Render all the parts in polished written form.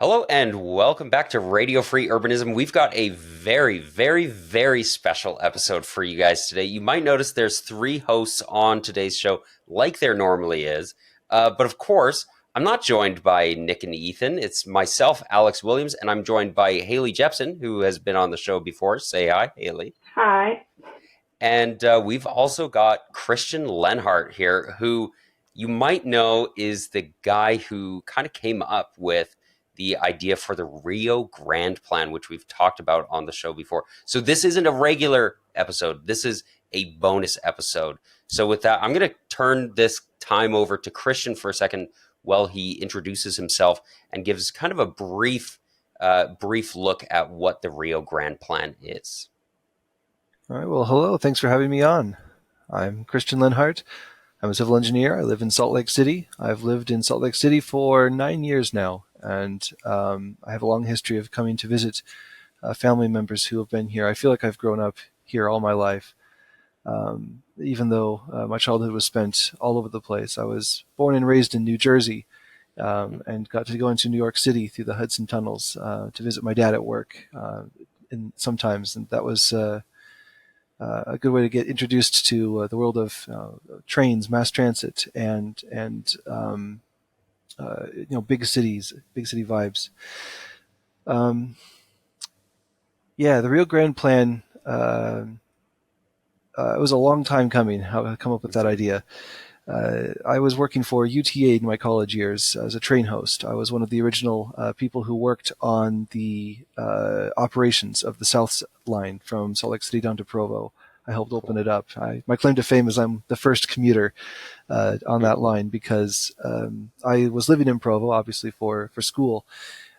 Hello and welcome back to Radio Free Urbanism. We've got a very, very, very special episode for you guys today. You might notice there's three hosts on today's show, like there normally is. But of course, I'm not joined by Nick and Ethan. It's myself, Alex Williams, and I'm joined by Hailee Jeppsen, who has been on the show before. Say hi, Hailee. Hi. And we've also got Christian Lenhart here, who you might know is the guy who kind of came up with the idea for the Rio Grande Plan, which we've talked about on the show before. So this isn't a regular episode. This is a bonus episode. So with that, I'm going to turn this time over to Christian for a second while he introduces himself and gives kind of a brief look at what the Rio Grande Plan is. All right. Well, hello. Thanks for having me on. I'm Christian Lenhart. I'm a civil engineer. I live in Salt Lake City. I've lived in Salt Lake City for 9 years now, and I have a long history of coming to visit family members who have been here. I feel like I've grown up here all my life, even though my childhood was spent all over the place. I was born and raised in New Jersey, and got to go into New York City through the Hudson tunnels to visit my dad at work. Sometimes, and that was a good way to get introduced to the world of trains, mass transit, and big city vibes. The Rio Grande Plan. It was a long time coming. How I come up with that idea. I was working for UTA in my college years as a train host. I was one of the original people who worked on the operations of the South Line from Salt Lake City down to Provo. I helped open it up. My claim to fame is I'm the first commuter on that line because I was living in Provo, obviously for school,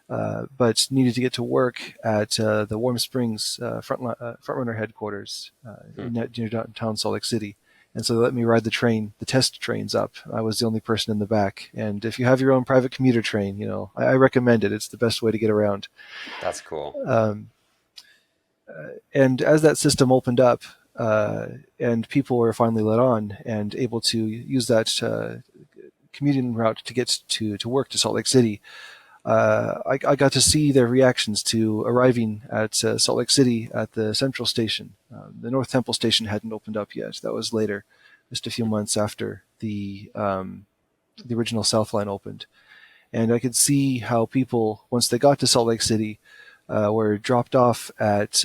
but needed to get to work at the Warm Springs Frontrunner headquarters near downtown Salt Lake City. And so they let me ride the test trains up. I was the only person in the back. And if you have your own private commuter train, I recommend it. It's the best way to get around. That's cool. And as that system opened up, and people were finally let on and able to use that commuting route to get to work to Salt Lake City, I got to see their reactions to arriving at Salt Lake City at the Central Station. The North Temple Station hadn't opened up yet. That was later, just a few months after the original South Line opened. And I could see how people, once they got to Salt Lake City, were dropped off at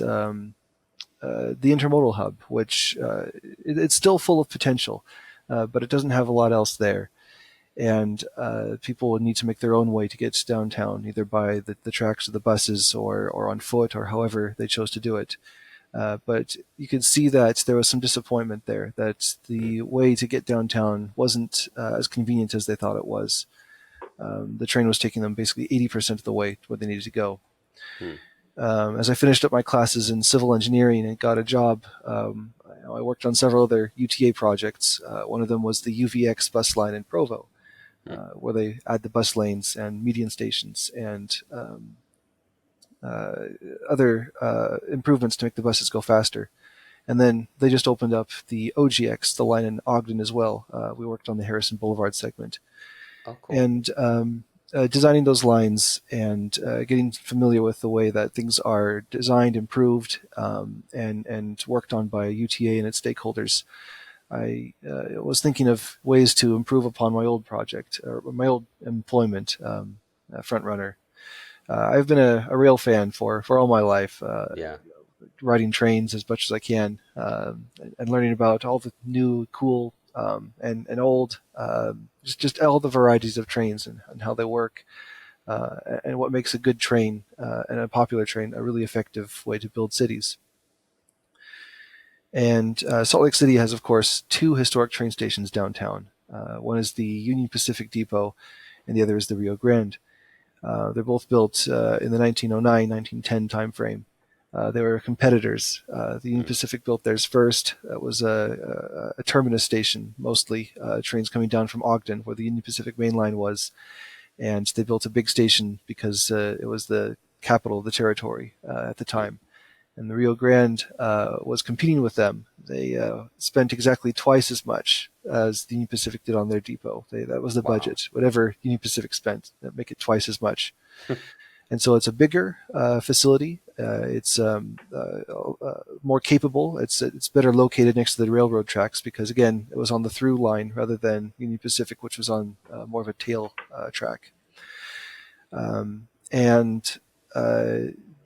the intermodal hub, which it's still full of potential, but it doesn't have a lot else there. And people would need to make their own way to get downtown, either by the tracks of the buses or on foot or however they chose to do it. But you could see that there was some disappointment there, that the way to get downtown wasn't as convenient as they thought it was. The train was taking them basically 80% of the way to where they needed to go. As I finished up my classes in civil engineering and got a job, I worked on several other UTA projects. One of them was the UVX bus line in Provo, where they add the bus lanes and median stations and other improvements to make the buses go faster. And then they just opened up the OGX, the line in Ogden as well. We worked on the Harrison Boulevard segment. Oh, cool. And designing those lines and getting familiar with the way that things are designed, improved, and worked on by UTA and its stakeholders. I was thinking of ways to improve upon my old project, or my old employment, Frontrunner. I've been a rail fan for all my life, riding trains as much as I can, and learning about all the new, cool, and old, just all the varieties of trains and how they work, and what makes a good train and a popular train a really effective way to build cities. And Salt Lake City has, of course, two historic train stations downtown. One is the Union Pacific Depot, and the other is the Rio Grande. They're both built in the 1909-1910 timeframe. They were competitors. The Union Pacific built theirs first. It was a terminus station, mostly trains coming down from Ogden, where the Union Pacific main line was. And they built a big station because it was the capital of the territory at the time. And the Rio Grande was competing with them. They spent exactly twice as much as the Union Pacific did on their depot. That was the budget. Whatever Union Pacific spent, make it twice as much. And so it's a bigger facility. It's more capable. It's better located next to the railroad tracks because again, it was on the through line rather than Union Pacific, which was on more of a tail track. And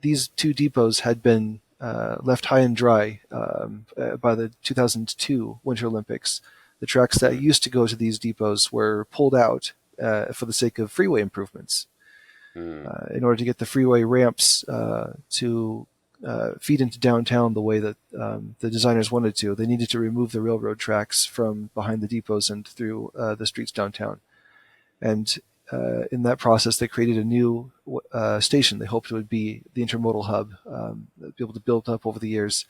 these two depots had been left high and dry by the 2002 Winter Olympics. The tracks that used to go to these depots were pulled out for the sake of freeway improvements. Mm. In order to get the freeway ramps to feed into downtown the way that the designers wanted to, they needed to remove the railroad tracks from behind the depots and through the streets downtown. And in that process, they created a new station. They hoped it would be the intermodal hub, be able to build up over the years.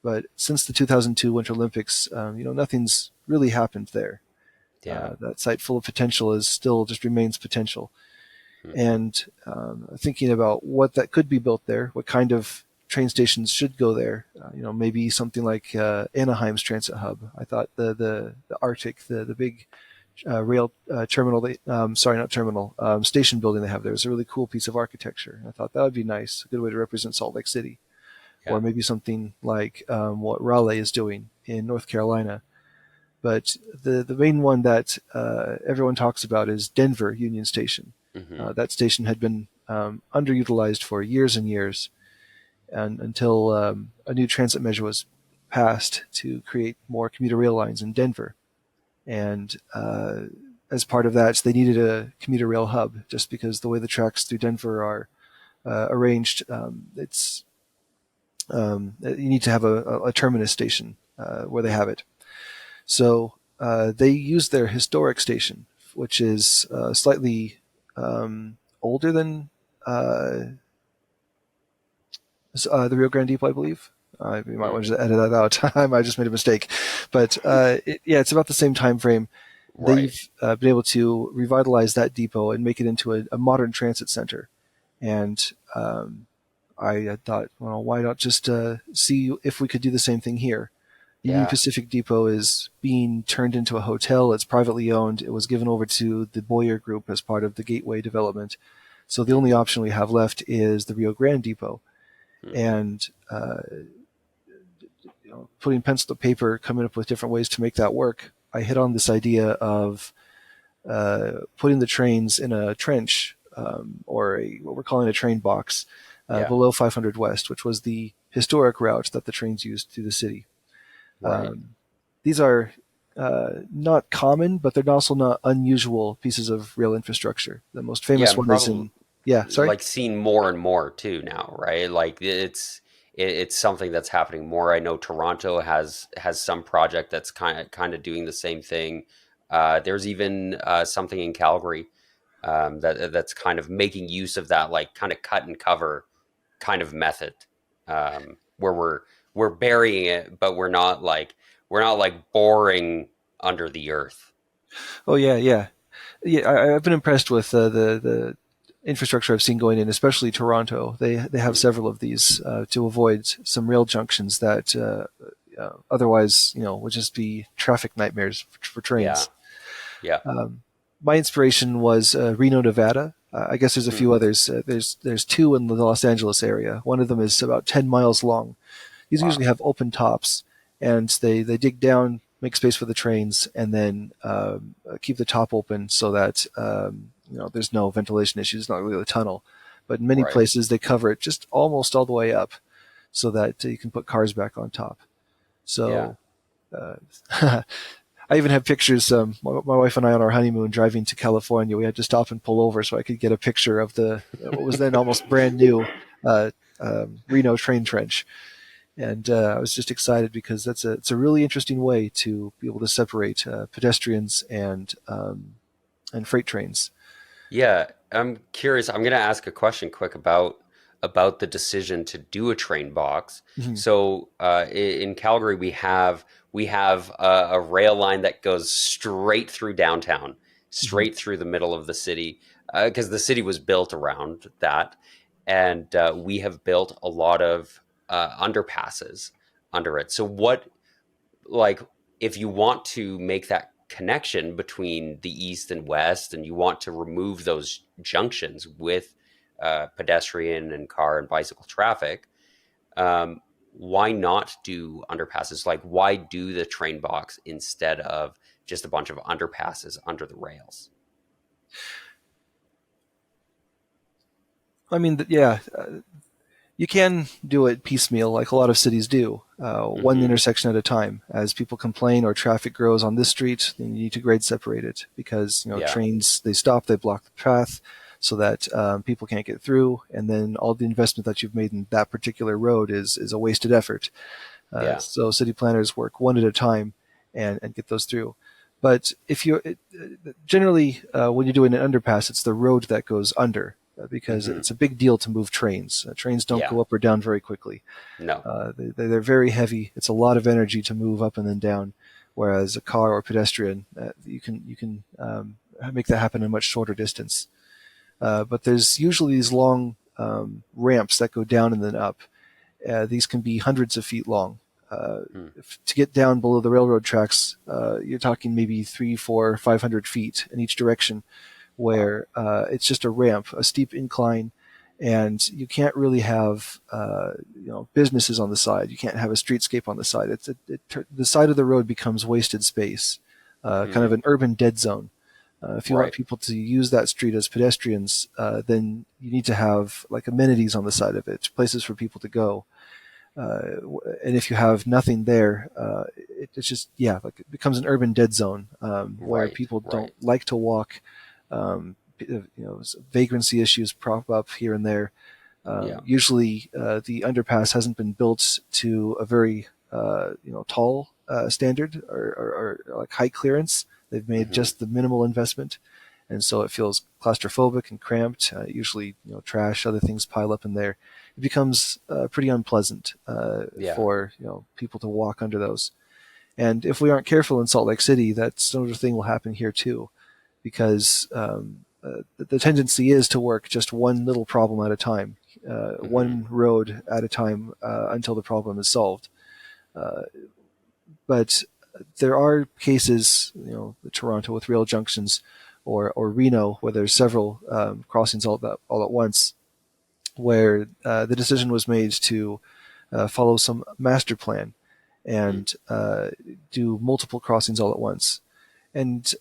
But since the 2002 Winter Olympics, nothing's really happened there. Yeah. That site full of potential is still just remains potential. Mm. And thinking about what that could be built there, what kind of train stations should go there. Maybe something like Anaheim's transit hub. I thought the Arctic, the big rail terminal, sorry, not terminal, station building they have there is a really cool piece of architecture. I thought that would be nice, a good way to represent Salt Lake City. Yeah. Or maybe something like what Raleigh is doing in North Carolina. But the main one that everyone talks about is Denver Union Station. Hmm. That station had been underutilized for years and years, and until a new transit measure was passed to create more commuter rail lines in Denver. And as part of that, they needed a commuter rail hub, just because the way the tracks through Denver are arranged, you need to have a terminus station where they have it. So they use their historic station, which is slightly older than the Rio Grande Plan, I believe. You might want to edit that out. I might have just made a mistake. But it's about the same time frame. Right. They've been able to revitalize that depot and make it into a modern transit center. And I thought, well, why not just see if we could do the same thing here? Union Yeah. Pacific Depot is being turned into a hotel. It's privately owned. It was given over to the Boyer Group as part of the Gateway development. So the only Hmm. option we have left is the Rio Grande Depot. Hmm. And putting pencil to paper, coming up with different ways to make that work, I hit on this idea of putting the trains in a trench or what we're calling a train box Yeah. below 500 West, which was the historic route that the trains used through the city. Right. These are not common, but they're also not unusual pieces of rail infrastructure. The most Yeah, famous and one is probably in, yeah, sorry? like seeing more and more too now, right? Like it's something that's happening more. I know Toronto has some project that's kind of doing the same thing. There's even something in Calgary that's kind of making use of that like kind of cut and cover kind of method, where we're burying it, but we're not like boring under the earth. Oh, yeah, yeah. Yeah, I've been impressed with the infrastructure I've seen going in, especially Toronto. They have Mm. several of these to avoid some rail junctions that otherwise, would just be traffic nightmares for Yeah, trains. yeah. My inspiration was Reno, Nevada. I guess there's a Mm. few others. There's two in the Los Angeles area. One of them is about 10 miles long. These Wow. usually have open tops, and they dig down, make space for the trains, and then keep the top open so that there's no ventilation issues. It's not really a tunnel, but in many Right. places they cover it just almost all the way up, so that you can put cars back on top. Yeah. So uh, I even have pictures. My wife and I on our honeymoon driving to California, we had to stop and pull over so I could get a picture of the what was then almost brand new uh, Reno train trench. And I was just excited because it's a really interesting way to be able to separate pedestrians and freight trains. Yeah, I'm curious. I'm going to ask a question quick about the decision to do a train box. Mhm. So, in Calgary, we have a rail line that goes straight through downtown, Mhm. straight through the middle of the city, because the city was built around that, and we have built a lot of underpasses under it. So, like if you want to make that connection between the east and west and you want to remove those junctions with pedestrian and car and bicycle traffic, why not do underpasses? Like, why do the train box instead of just a bunch of underpasses under the rails? I mean, yeah, you can do it piecemeal, like a lot of cities do, one Hmm. intersection at a time. As people complain or traffic grows on this street, then you need to grade separate it because Yeah, trains, they stop, they block the path so that people can't get through, and then all the investment that you've made in that particular road is a wasted effort. yeah. So city planners work one at a time and get those through. But if you generally when you're doing an underpass, it's the road that goes under because Hmm. it's a big deal to move trains. Trains don't Yeah. go up or down very quickly. No. They're very heavy. It's a lot of energy to move up and then down. Whereas a car or pedestrian, you can make that happen in a much shorter distance. But there's usually these long ramps that go down and then up. These can be hundreds of feet long. Mm. To get down below the railroad tracks, you're talking maybe 3, 4, 500 feet in each direction, Wow. where it's just a ramp, a steep incline, and you can't really have businesses on the side. You can't have a streetscape on the side. The side of the road becomes wasted space, kind of Hmm. an urban dead zone. If you want Right. people to use that street as pedestrians, then you need to have like amenities on the side of it, places for people to go. Uh, and if you have nothing there, it's just like it becomes an urban dead zone where Right. people don't Right. like to walk. Vagrancy issues prop up here and there. Yeah. Usually, the underpass hasn't been built to a very tall standard or like height clearance. They've made Hmm. just the minimal investment, and so it feels claustrophobic and cramped. Usually, trash, other things pile up in there. It becomes pretty unpleasant Yeah. for people to walk under those. And if we aren't careful in Salt Lake City, that sort of thing will happen here too, because the tendency is to work just one little problem at a time, Hmm. one road at a time until the problem is solved. Uh, but there are cases, Toronto with rail junctions, or Reno where there's several crossings all at once, where the decision was made to follow some master plan Mm. and do multiple crossings all at once. And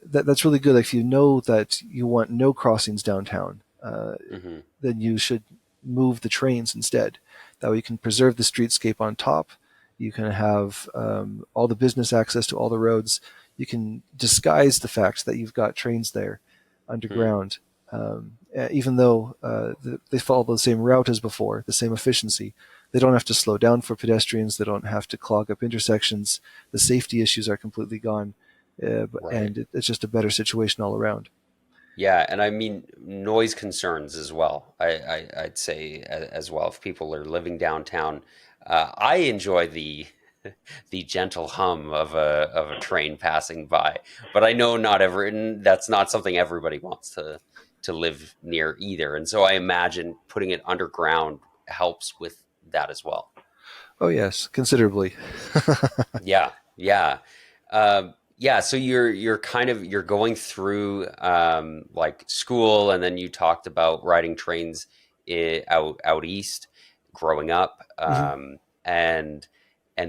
that's really good. If you know that you want no crossings downtown, Hmm. then you should move the trains instead. That way you can preserve the streetscape on top. You can have all the business access to all the roads. You can disguise the fact that you've got trains there Mm. underground, even though they follow the same route as before, the same efficiency. They don't have to slow down for pedestrians. They don't have to clog up intersections. The safety issues are completely gone, Right. and it's just a better situation all around. Yeah, and I mean noise concerns as well. I'd say as well. If people are living downtown, I enjoy the the gentle hum of a train passing by. But I know not every and that's not something everybody wants to live near either. And so I imagine putting it underground helps with that as well. Oh yes, considerably. Yeah, yeah, yeah. So you're kind of you're going through like school, and then you talked about riding trains out east, growing up, Mhm. and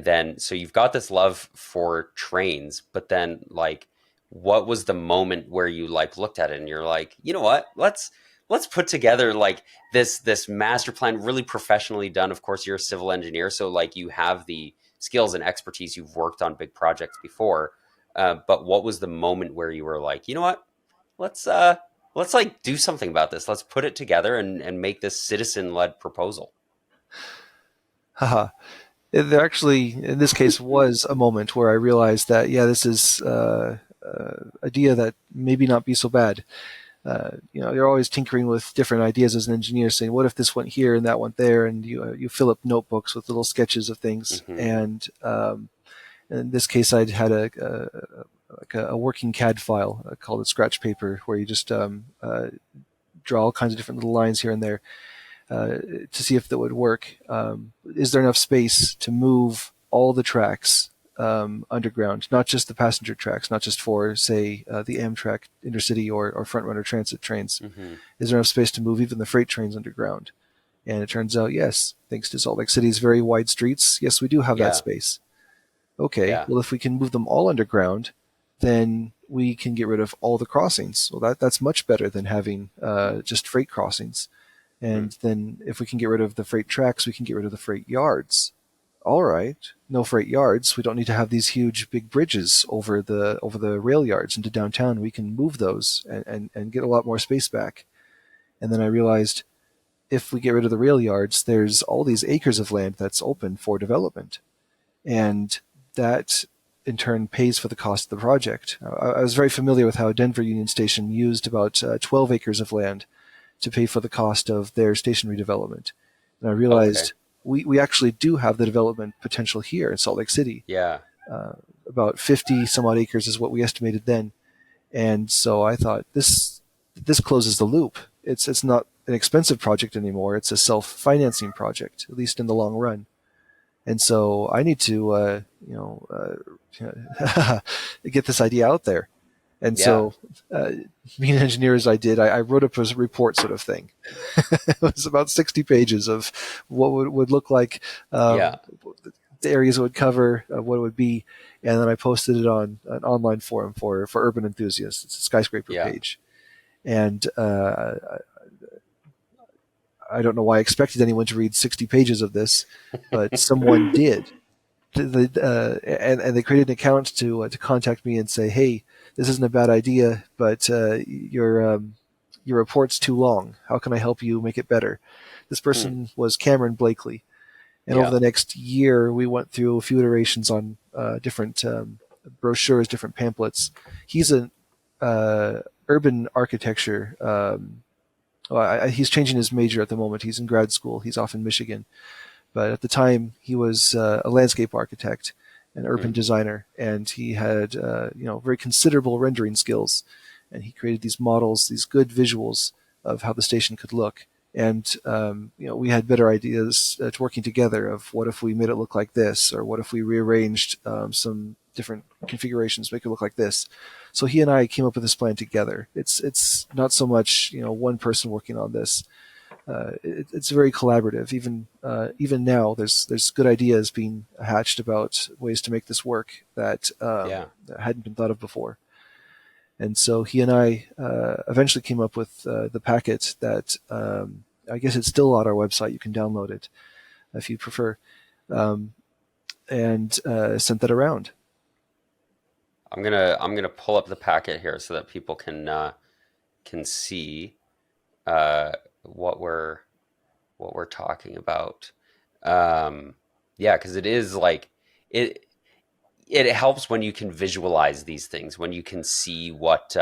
then so you've got this love for trains, but then like, what was the moment where you like looked at it and you're like, you know what, let's put together like this master plan really professionally done. Of course, you're a civil engineer, so like you have the skills and expertise. You've worked on big projects before, but what was the moment where you were like, you know what, let's uh let's like do something about this. Let's put it together and make this citizen led proposal. Haha. There actually, in this case, was a moment where I realized that, yeah, this is idea that maybe not be so bad. You're always tinkering with different ideas as an engineer, saying, "What if this went here and that went there?" And you fill up notebooks with little sketches of things. Hmm. And in this case, I'd had a working CAD file called a scratch paper, where you just draw all kinds of different little lines here and there to see if that would work. Is there enough space to move all the tracks underground, not just the passenger tracks, not just for, say, the Amtrak intercity or front runner transit trains. Hmm. Is there enough space to move even the freight trains underground? And it turns out, yes, thanks to Salt Lake City's very wide streets, yes, we do have that Yeah. space. Okay, Yeah. well, if we can move them all underground, then we can get rid of all the crossings. Well, that's much better than having just freight crossings. Hmm. And then if we can get rid of the freight tracks, we can get rid of the freight yards. All right, no freight yards. We don't need to have these huge big bridges over the rail yards into downtown. We can move those and get a lot more space back. And then I realized if we get rid of the rail yards, there's all these acres of land that's open for development. And that in turn pays for the cost of the project. I was very familiar with how Denver Union Station used about 12 acres of land to pay for the cost of their station redevelopment. And I Okay. realized we actually do have the development potential here in Salt Lake City. Yeah. Uh, about 50 some odd acres is what we estimated then. And so I thought this closes the loop. It's not an expensive project anymore. It's a self-financing project, at least in the long run. And so I need to get this idea out there. And Yeah. so, being an engineer as I did, I wrote up a report sort of thing. It was about 60 pages of what would look like, Yeah. the areas it would cover, what it would be, and then I posted it on an online forum for urban enthusiasts. It's a skyscraper Yeah. page, and I don't know why I expected anyone to read 60 pages of this, but someone did. And they created an account to contact me and say, "Hey, this isn't a bad idea, but your report's too long. How can I help you make it better?" This Hmm. person was Cameron Blakely, and over Yeah. the next year, we went through a few iterations on different brochures, different pamphlets. He's an urban architecture. He's changing his major at the moment. He's in grad school. He's off in Michigan, but at the time he was a landscape architect, an urban Hmm. designer, and he had very considerable rendering skills, and he created these models, these good visuals of how the station could look. And we had better ideas working together of what if we made it look like this, or what if we rearranged some different configurations, make it look like this. So he and I came up with this plan together. It's not so much one person working on this. It's very collaborative. Even now, there's good ideas being hatched about ways to make this work Yeah. that hadn't been thought of before. And so he and I eventually came up with the packet that I guess it's still on our website. You can download it if you prefer, um, and sent that around. I'm gonna pull up the packet here so that people can see uh, what we're talking about. Um, yeah, because it is like it it helps when you can visualize these things, when you can see what's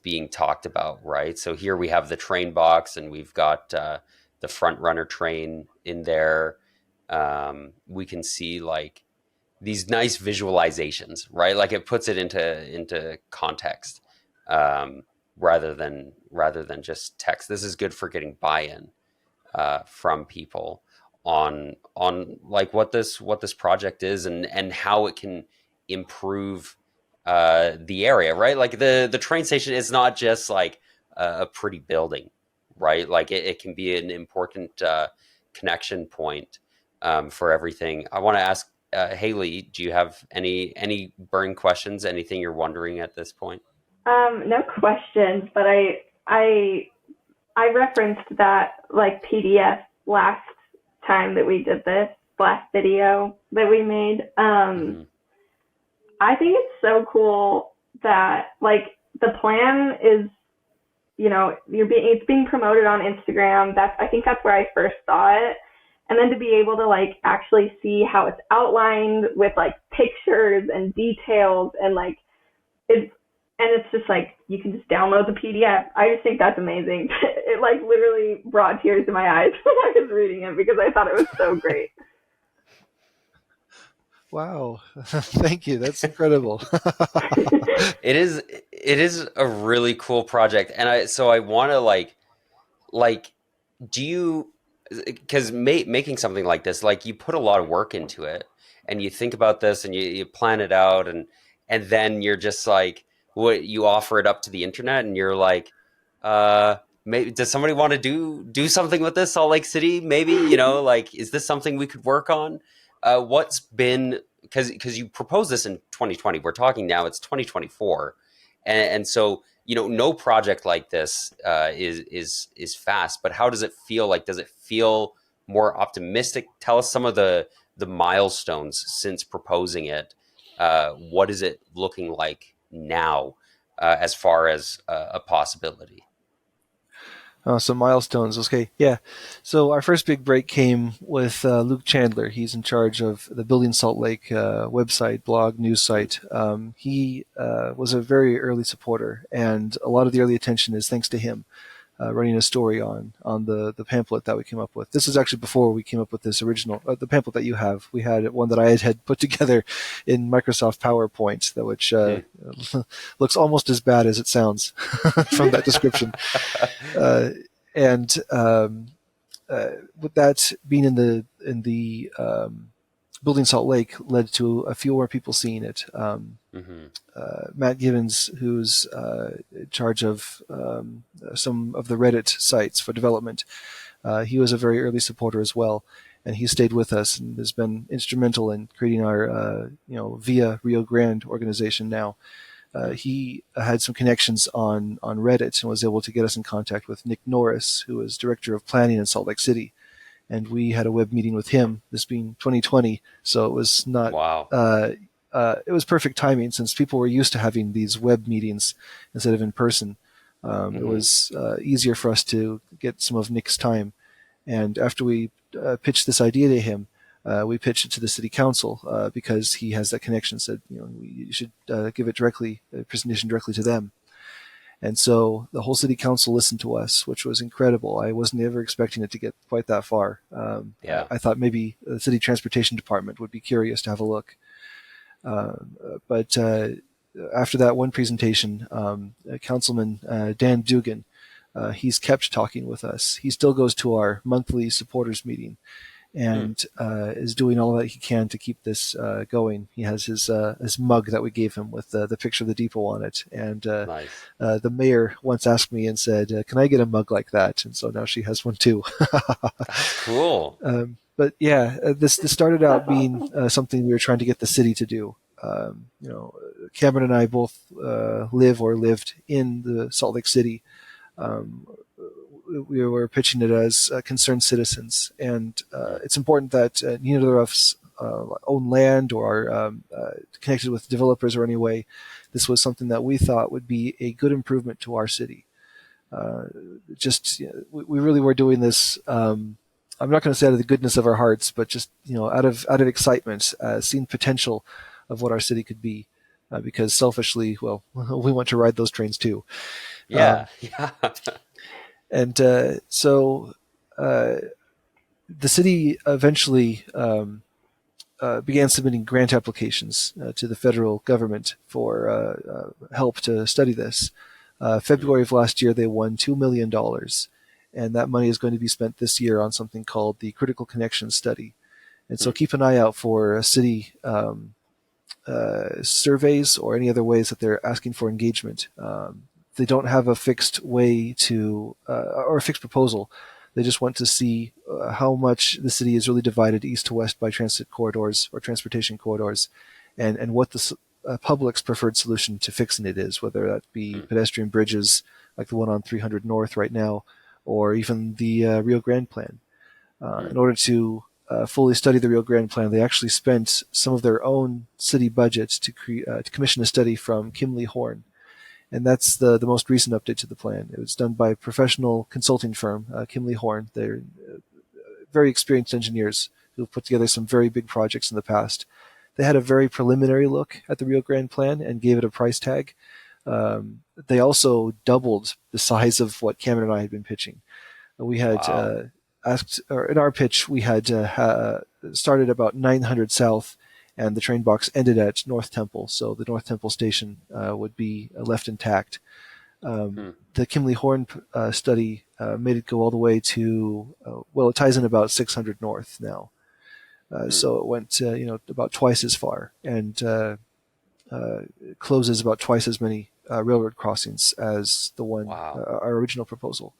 being talked about, right? So here we have the train box, and we've got the front runner train in there. We can see like these nice visualizations, right? Like it puts it into context, um, rather than just text. This is good for getting buy-in from people on like what this project is and how it can improve the area, right? Like the train station is not just like a pretty building, right? Like it can be an important connection point for everything. I want to ask Hailee, do you have any burning questions? Anything you're wondering at this point? No questions, but I I referenced that like PDF last time that we did this last video that we made. Hmm. I think it's so cool that like the plan is, it's being promoted on Instagram. I think that's where I first saw it. And then to be able to like actually see how it's outlined with like pictures and details and like it's and it's just like you can just download the PDF. I just think that's amazing. It like literally brought tears to my eyes when I was reading it because I thought it was so great. Wow, thank you. That's incredible. It is a really cool project, and I want to like do you because making something like this, like you put a lot of work into it, and you think about this and you plan it out, and then you're just like, what, you offer it up to the internet and you're like, uh maybe, does somebody want to do something with this, Salt Lake City? Maybe, like, is this something we could work on? What's been, because you proposed this in 2020, we're talking now, it's 2024, and so no project like this is fast. But how does it feel? Like, does it feel more optimistic? Tell us some of the milestones since proposing it. What is it looking like now, as far as a possibility? Some milestones. Okay, yeah. So our first big break came with Luke Chandler. He's in charge of the Building Salt Lake website, blog, news site. He was a very early supporter, and a lot of the early attention is thanks to him running a story on the pamphlet that we came up with. This is actually before we came up with this original, the pamphlet that you have. We had one that I had put together in Microsoft PowerPoint, which looks almost as bad as it sounds from that description. And with that being in the Building Salt Lake led to a few more people seeing it. Matt Gibbons, who's in charge of some of the Reddit sites for development, he was a very early supporter as well, and he stayed with us and has been instrumental in creating our Via Rio Grande organization now. He had some connections on Reddit and was able to get us in contact with Nick Norris, who is director of planning in Salt Lake City. And we had a web meeting with him, this being 2020. So it was not, Wow. It was perfect timing since people were used to having these web meetings instead of in person. It was easier for us to get some of Nick's time. And after we pitched this idea to him, we pitched it to the city council because he has that connection. Said, you should give it directly, a presentation directly to them. And so the whole city council listened to us, which was incredible. I wasn't ever expecting it to get quite that far. I thought maybe the city transportation department would be curious to have a look. But after that one presentation, Councilman Dan Dugan, he's kept talking with us. He still goes to our monthly supporters meeting and is doing all that he can to keep this going. He has his mug that we gave him with the picture of the depot on it. And Nice. the mayor once asked me and said, can I get a mug like that? And so now she has one too. That's cool. But yeah, this started out being something we were trying to get the city to do. Cameron and I both live or lived in the Salt Lake City. We were pitching it as concerned citizens, and it's important that neither of us own land or are connected with developers or any way. This was something that we thought would be a good improvement to our city. We really were doing this. I'm not going to say out of the goodness of our hearts, but just out of excitement, seeing potential of what our city could be. Because selfishly, well, we want to ride those trains too. Yeah. And so the city eventually began submitting grant applications to the federal government for help to study this. February of last year, they won $2 million, and that money is going to be spent this year on something called the Critical Connection Study. And so keep an eye out for city surveys or any other ways that they're asking for engagement. They don't have a fixed way to, or a fixed proposal. They just want to see how much the city is really divided east to west by transit corridors or transportation corridors, and what the public's preferred solution to fixing it is, whether that be pedestrian bridges like the one on 300 North right now, or even the Rio Grande Plan. In order to fully study the Rio Grande Plan, they actually spent some of their own city budgets to commission a study from Kimley Horn. And that's the most recent update to the plan. It was done by a professional consulting firm, Kimley Horn. They're very experienced engineers who put together some very big projects in the past. They had a very preliminary look at the Rio Grande Plan and gave it a price tag. They also doubled the size of what Cameron and I had been pitching. We had in our pitch, we had started about 900 south, and the train box ended at North Temple, so the North Temple station would be left intact. The Kimley Horn study made it go all the way to, it ties in about 600 North now. Hmm. So it went about twice as far, and closes about twice as many railroad crossings as the one Wow. our original proposal.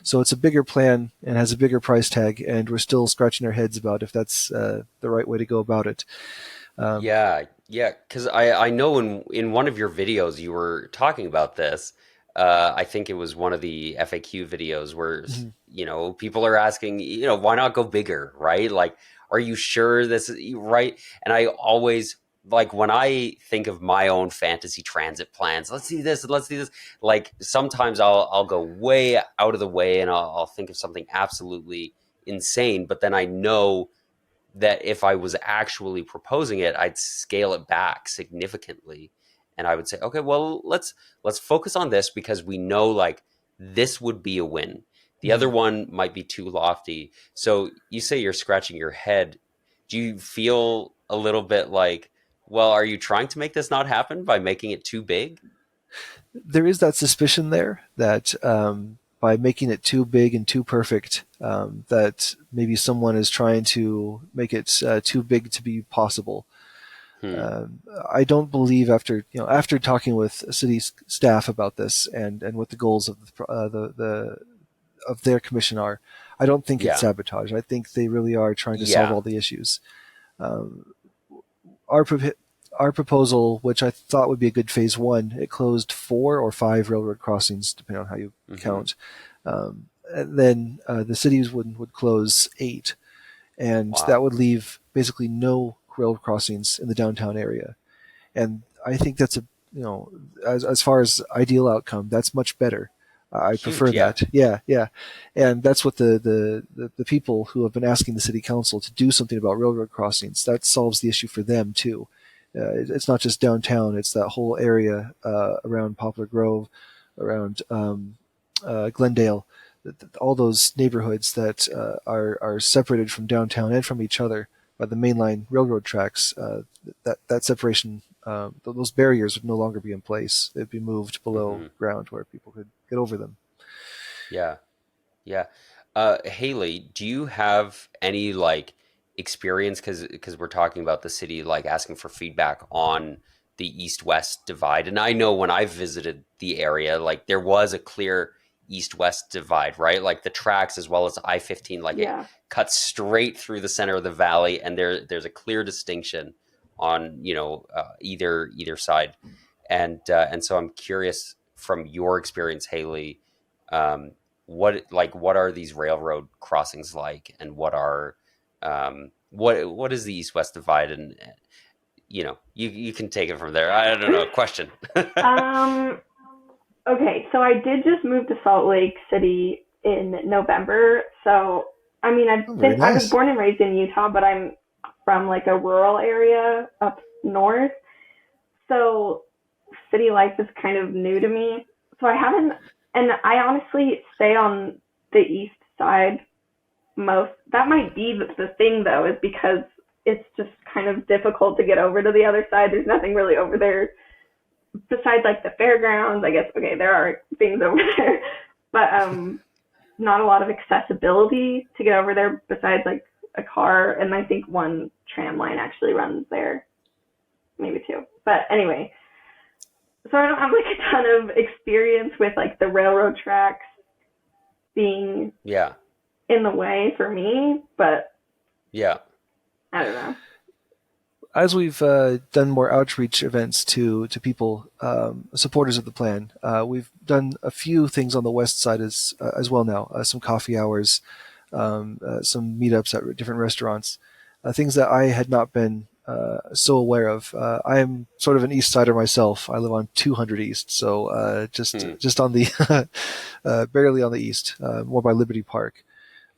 So it's a bigger plan and has a bigger price tag, and we're still scratching our heads about if that's the right way to go about it. Um, Yeah, yeah, because I know in one of your videos you were talking about this. I think it was one of the FAQ videos where mhm. people are asking, why not go bigger, right? Like, are you sure this is right? And I always like when I think of my own fantasy transit plans. Let's see this, let's see this. Like sometimes I'll go way out of the way and I'll think of something absolutely insane, but then I know that if I was actually proposing it, I'd scale it back significantly. And I would say, okay, well, let's focus on this because we know like this would be a win. The other Mhm. one might be too lofty. So you say you're scratching your head. Do you feel a little bit like, well, are you trying to make this not happen by making it too big? There is that suspicion there that by making it too big and too perfect, that maybe someone is trying to make it too big to be possible. Hmm. Um, I don't believe after talking with city staff about this and what the goals of the of their commission are, I don't think it's Yeah. sabotage. I think they really are trying to solve Yeah. all the issues. Um, our our proposal, which I thought would be a good phase one, it closed 4 or 5 railroad crossings, depending on how you Hmm. count. And then the cities would close 8, and that Wow. would leave basically no railroad crossings in the downtown area. And I think that's as far as ideal outcome, that's much better. I prefer Huge. Yeah. that. Yeah, yeah, and that's what the people who have been asking the city council to do something about railroad crossings. That solves the issue for them too. It's not just downtown; it's that whole area around Poplar Grove, around Glendale, all those neighborhoods that are separated from downtown and from each other by the mainline railroad tracks. That separation, those barriers would no longer be in place. They'd be moved below Hmm. ground where people could get over them. Yeah. Yeah. Haley, do you have any like experience because we're talking about the city like asking for feedback on the east-west divide. And I know when I visited the area, like there was a clear east-west divide, right? Like the tracks as well as I-15, like it Yeah. cuts straight through the center of the valley, and there's a clear distinction on either side. And so I'm curious from your experience, Haley, um, what are these railroad crossings like, and what is the east west divide, and you can take it from there. I don't know. Question. um, okay, so I did just move to Salt Lake City in November. So, I mean, Oh, very I was nice. born and raised in Utah, but I'm from like a rural area up north. So, city life is kind of new to me. So I haven't, and I honestly stay on the east side most. That might be the thing though, is because it's just kind of difficult to get over to the other side. There's nothing really over there besides like the fairgrounds. I guess okay, there are things over there, but not a lot of accessibility to get over there besides like a car. And I think one tram line actually runs there, maybe two. But anyway, so I don't have like a ton of experience with like the railroad tracks being Yeah, in the way for me, but yeah. I don't know. As we've done more outreach events to people, supporters of the plan, we've done a few things on the west side as well now. Some coffee hours, some meetups at different restaurants, things that I had not been so aware of. I am sort of an east sider myself. I live on 200 East, so Hmm. just on the barely on the east, more by Liberty Park.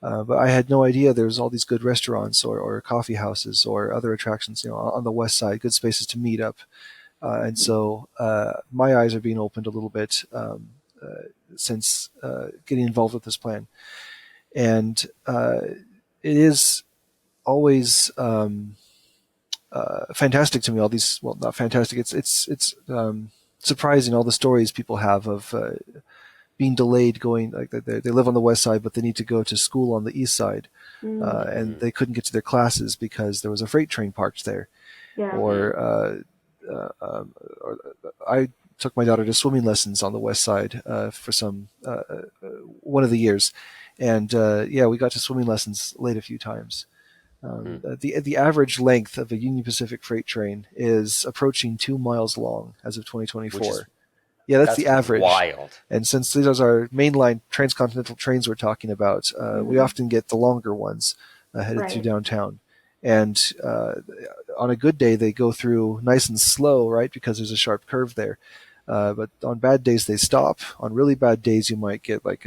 But I had no idea there was all these good restaurants or coffee houses or other attractions, on the west side, good spaces to meet up. And so my eyes are being opened a little bit since getting involved with this plan. And it is always fantastic to me. All these, not fantastic. It's surprising all the stories people have of being delayed going, like they live on the west side, but they need to go to school on the east side, and Mm. they couldn't get to their classes because there was a freight train parked there. Yeah. Or, or I took my daughter to swimming lessons on the west side for one of the years, and we got to swimming lessons late a few times. The average length of a Union Pacific freight train is approaching 2 miles long as of Which is 2024. Yeah, that's the average. wild. And since these are mainline transcontinental trains we're talking about, we often get the longer ones headed through Right. downtown. And on a good day, they go through nice and slow, right, because there's a sharp curve there. But on bad days, they stop. On really bad days, you might get like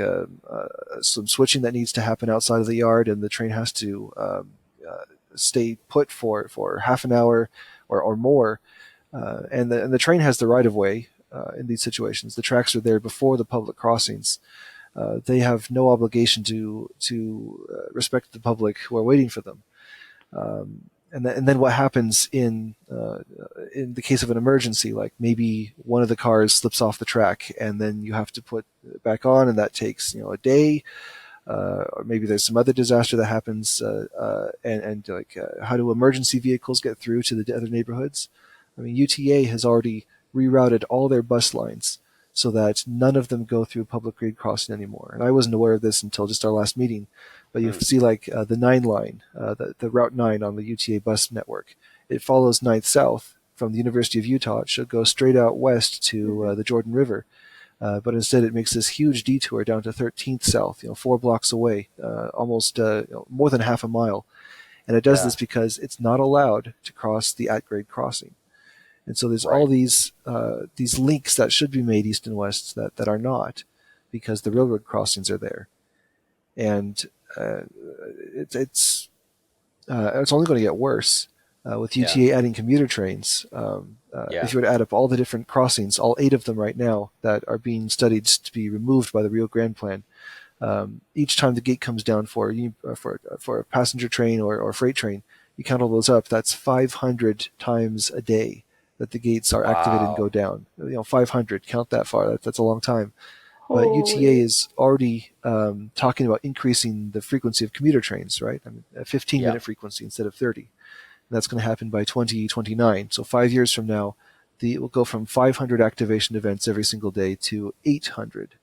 some switching that needs to happen outside of the yard, and the train has to stay put for half an hour or more. And the train has the right of way in these situations. The tracks are there before the public crossings. They have no obligation to respect the public who are waiting for them. And then what happens in the case of an emergency, like maybe one of the cars slips off the track, and then you have to put it back on, and that takes a day. Or maybe there's some other disaster that happens, and how do emergency vehicles get through to the other neighborhoods? I mean, UTA has already rerouted all their bus lines so that none of them go through public grade crossing anymore. And I wasn't aware of this until just our last meeting. But you see the 9 line, the Route 9 on the UTA bus network. It follows 9th South from the University of Utah. It should go straight out west to the Jordan River. But instead it makes this huge detour down to 13th South, 4 blocks away, almost more than half a mile. And it does this because it's not allowed to cross the at-grade crossing. And so there's all these links that should be made east and west that are not, because the railroad crossings are there. And it's only going to get worse with UTA adding commuter trains. If you were to add up all the different crossings, all 8 of them right now that are being studied to be removed by the Rio Grande Plan, each time the gate comes down for a passenger train or freight train, you count all those up, that's 500 times a day that the gates are activated and go down. 500, count that far, that's a long time. But UTA is already talking about increasing the frequency of commuter trains, right? I mean, a 15-minute frequency instead of 30. And that's going to happen by 2029. So 5 years from now, it will go from 500 activation events every single day to 800.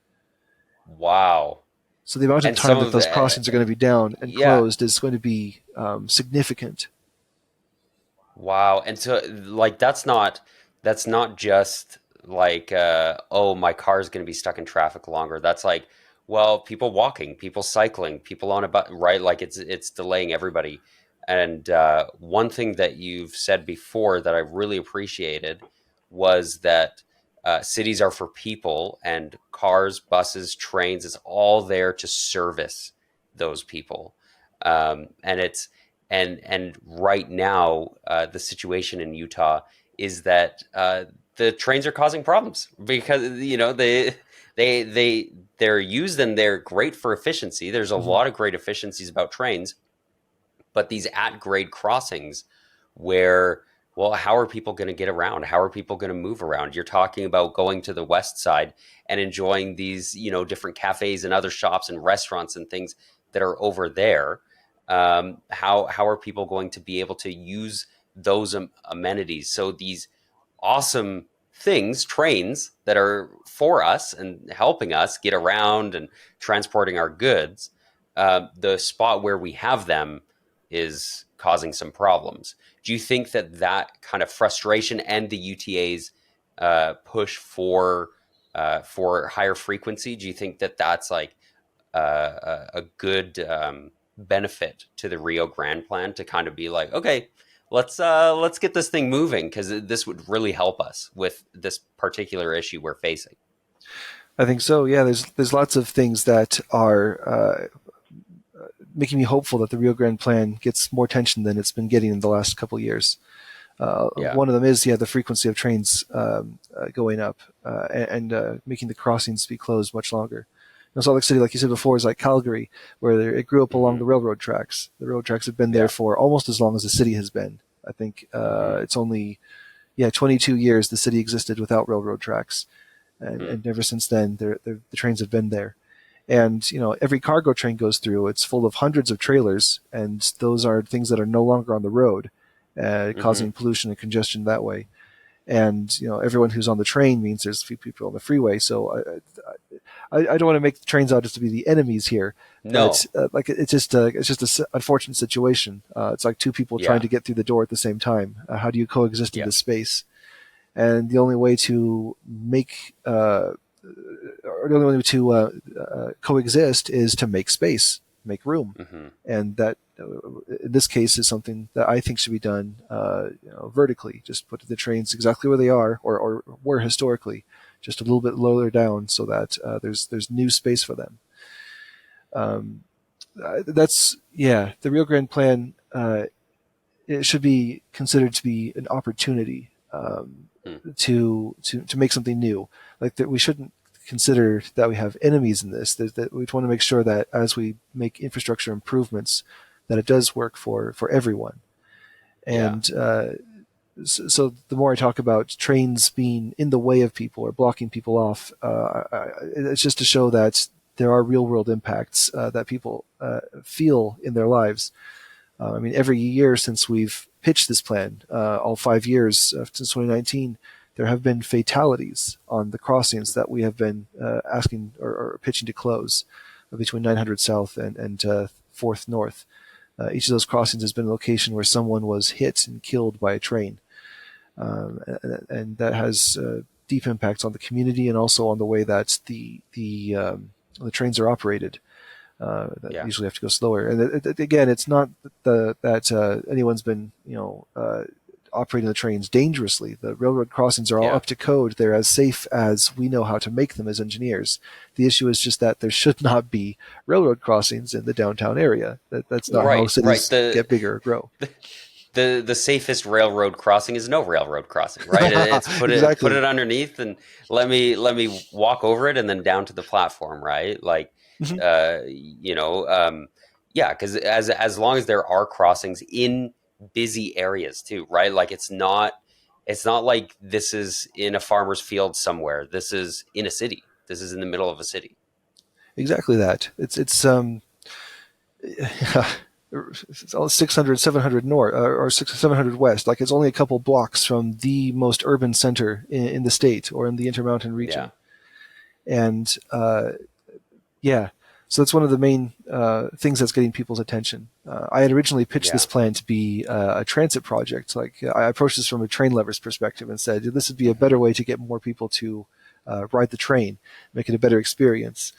Wow. So the amount of time that those crossings are going to be down and closed is going to be significant. Wow. And so that's not just like my car is going to be stuck in traffic longer. That's like, well, people walking, people cycling, people on a bus, right? Like it's delaying everybody. And one thing that you've said before that I really appreciated was that cities are for people, and cars, buses, trains, it's all there to service those people. And right now, the situation in Utah is that the trains are causing problems because they're used and they're great for efficiency. There's a lot of great efficiencies about trains, but these at-grade crossings where, well, how are people going to get around? How are people going to move around? You're talking about going to the west side and enjoying these, different cafes and other shops and restaurants and things that are over there. How are people going to be able to use those amenities? So these awesome things, trains that are for us and helping us get around and transporting our goods, the spot where we have them is causing some problems. Do you think that kind of frustration and the UTA's push for higher frequency, do you think that's like a good benefit to the Rio Grande Plan to kind of be like, okay, let's get this thing moving, because this would really help us with this particular issue we're facing? I think so. Yeah, there's lots of things that are making me hopeful that the Rio Grande Plan gets more attention than it's been getting in the last couple of years. One of them is the frequency of trains going up and making the crossings be closed much longer. Salt Lake City, like you said before, is like Calgary, where it grew up along the railroad tracks. The railroad tracks have been there for almost as long as the city has been. I think it's only 22 years the city existed without railroad tracks. Hmm. and ever since then, the trains have been there. And every cargo train goes through. It's full of hundreds of trailers, and those are things that are no longer on the road, Hmm. causing pollution and congestion that way. And everyone who's on the train means there's few people on the freeway. So I don't want to make the trains out as to be the enemies here, but No. like it's just an unfortunate situation. It's like two people trying Yeah. to get through the door at the same time. How do you coexist in Yeah. this space? And the only way to make or the only way to coexist is to make space, make room, Hmm. and that in this case is something that I think should be done vertically. Just put the trains exactly where they are or were historically, just a little bit lower down, so that there's new space for them. Um, that's the Rio Grande Plan. It should be considered to be an opportunity Hmm. to make something new. Like that, we shouldn't consider that we have enemies in this. That we want to make sure that as we make infrastructure improvements, that it does work for everyone. Yeah. And so the more I talk about trains being in the way of people or blocking people off, it's just to show that there are real world impacts that people feel in their lives. I mean, every year since we've pitched this plan, all 5 years since 2019, there have been fatalities on the crossings that we have been asking or pitching to close between 900 South and 4th North. Each of those crossings has been a location where someone was hit and killed by a train. And that has deep impacts on the community and also on the way that the trains are operated. That Yeah. usually have to go slower. And again, it's not that anyone's been operating the trains dangerously. The railroad crossings are all Yeah. up to code. They're as safe as we know how to make them as engineers. The issue is just that there should not be railroad crossings in the downtown area. That's not how Right. Right. cities get bigger or grow. The safest railroad crossing is no railroad crossing, right? It's put Exactly. it underneath and let me walk over it and then down to the platform, right? Like, Mhm. yeah, because as long as there are crossings in busy areas too, right? Like it's not like this is in a farmer's field somewhere. This is in a city. This is in the middle of a city. Exactly that. It's all 600, 700 north or 700 west. Like it's only a couple blocks from the most urban center in the state or in the Intermountain Yeah. region. And yeah, so that's one of the main things that's getting people's attention. I had originally pitched this Yeah. plan to be a transit project. Like I approached this from a train lover's perspective and said this would be a Hmm. better way to get more people to ride the train, make it a better experience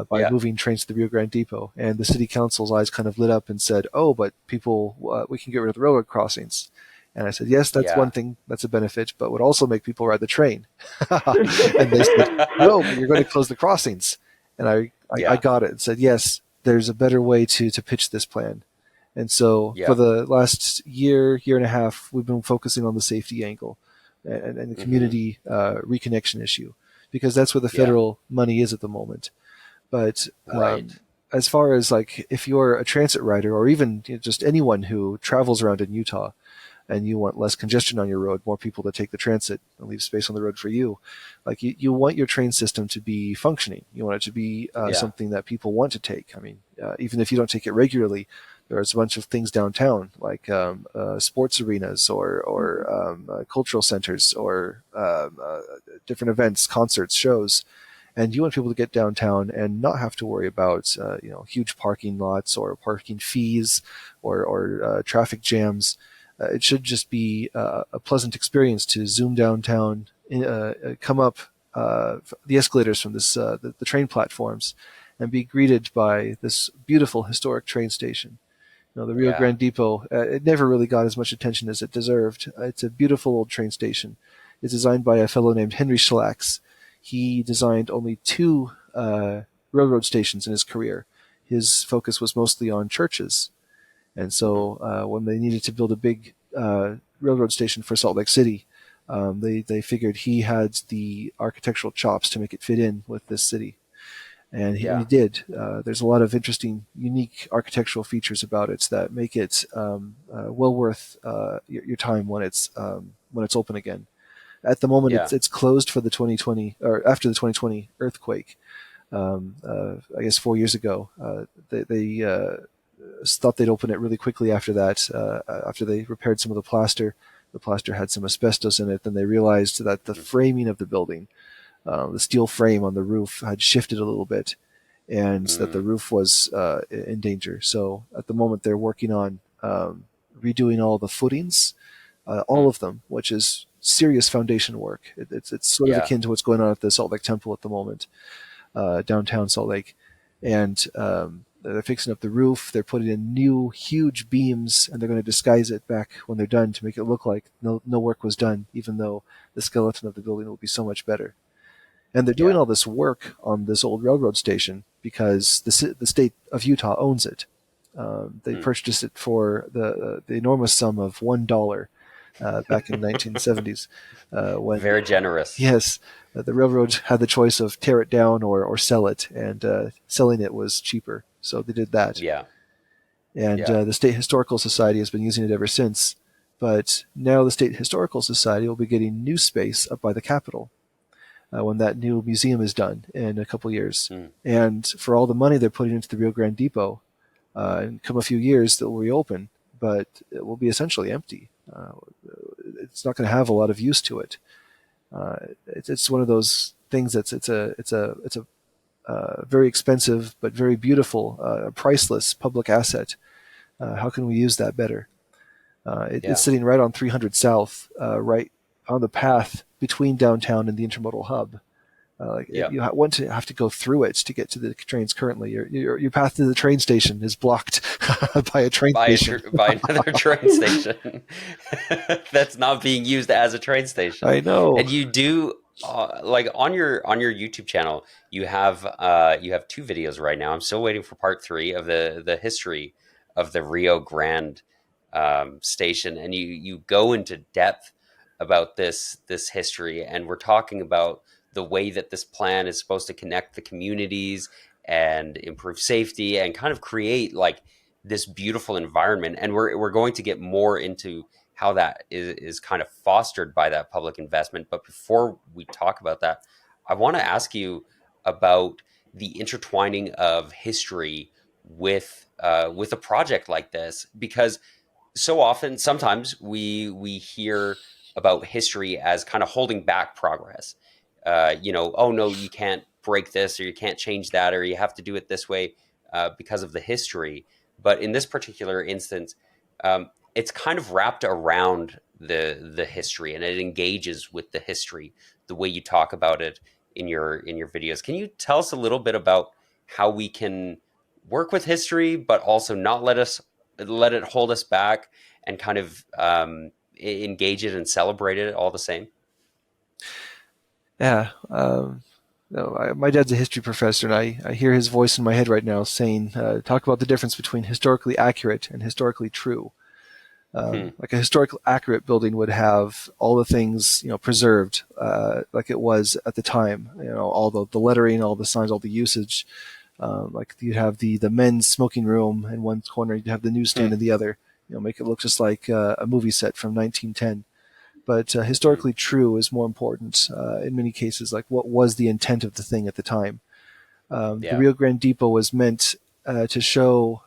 by Yeah. moving trains to the Rio Grande Depot. And the city council's eyes kind of lit up and said, "Oh, but people, we can get rid of the railroad crossings." And I said, "Yes, that's Yeah. one thing. That's a benefit, but would also make people ride the train." And they said, "No, but you're going to close the crossings." And I Yeah. got it and said, "Yes, there's a better way to pitch this plan." And so for Yeah. the last year and a half, we've been focusing on the safety angle and the Hmm. community reconnection issue, because that's where the Yeah. federal money is at the moment. But Right. as far as like if you're a transit rider or even just anyone who travels around in Utah and you want less congestion on your road, more people to take the transit and leave space on the road for you, like you want your train system to be functioning. You want it to be Yeah. something that people want to take. I mean, even if you don't take it regularly, there's a bunch of things downtown like sports arenas or cultural centers or different events, concerts, shows, and you want people to get downtown and not have to worry about huge parking lots or parking fees or traffic jams. It should just be a pleasant experience to zoom downtown, come up the escalators from the train platforms, and be greeted by this beautiful historic train station. The Rio Yeah. Grande Depot, it never really got as much attention as it deserved. It's a beautiful old train station. It's designed by a fellow named Henry Schlax. He designed only two railroad stations in his career. His focus was mostly on churches. And Hmm. so when they needed to build a big railroad station for Salt Lake City, they figured he had the architectural chops to make it fit in with this city. And he Yeah. did. There's a lot of interesting, unique architectural features about it that make it well worth your time when it's open again. At the moment, Yeah. it's closed for the 2020 or after the 2020 earthquake. I guess 4 years ago, they thought they'd open it really quickly after that. After they repaired some of the plaster had some asbestos in it. Then they realized that the framing of the building, the steel frame on the roof, had shifted a little bit, and that the Mm. roof was in danger. So at the moment, they're working on redoing all the footings, all Mm. of them, which is serious foundation work. It's sort of Yeah. akin to what's going on at the Salt Lake Temple at the moment, downtown Salt Lake, and they're fixing up the roof. They're putting in new huge beams, and they're going to disguise it back when they're done to make it look like no work was done, even though the skeleton of the building will be so much better. And they're doing Yeah. all this work on this old railroad station because the state of Utah owns it. They Mm. purchased it for the enormous sum of $1 back in the 1970s. When Very generous. Yes, the railroad had the choice of tear it down or sell it, and selling it was cheaper, so they did that. Yeah. And Yeah. the State Historical Society has been using it ever since. But now the State Historical Society will be getting new space up by the Capitol when that new museum is done in a couple years. Mm. And for all the money they're putting into the Rio Grande Depot, in come a few years, that will reopen, but it will be essentially empty. It's not going to have a lot of use to it. It's one of those things that's it's a very expensive but very beautiful, priceless public asset. How can we use that better? Yeah. It's sitting right on 300 South, right on the path between downtown and the intermodal hub. Yeah. You want to have to go through it to get to the trains. Currently, your path to the train station is blocked by a train station. By another train station that's not being used as a train station. I know. And you do like on your YouTube channel, you have 2 videos right now. I'm still waiting for part 3 of the history of the Rio Grande station, and you go into depth about this history, and we're talking about the way that this plan is supposed to connect the communities and improve safety and kind of create like this beautiful environment. And we're going to get more into how that is kind of fostered by that public investment. But before we talk about that, I want to ask you about the intertwining of history with a project like this, because so often, sometimes we hear about history as kind of holding back progress. Oh no, you can't break this, or you can't change that, or you have to do it this way because of the history. But in this particular instance, it's kind of wrapped around the history, and it engages with the history the way you talk about it in your videos. Can you tell us a little bit about how we can work with history, but also not let it hold us back, and kind of engage it and celebrate it all the same? Yeah. No, my dad's a history professor, and I hear his voice in my head right now saying, talk about the difference between historically accurate and historically true. Hmm. Like a historically accurate building would have all the things preserved like it was at the time. All the lettering, all the signs, all the usage. Like you'd have the men's smoking room in one corner, you'd have the newsstand Hmm. in the other. Make it look just like a movie set from 1910. But Hmm. historically true is more important in many cases. Like what was the intent of the thing at the time? The Yeah. Rio Grande Depot was meant to show,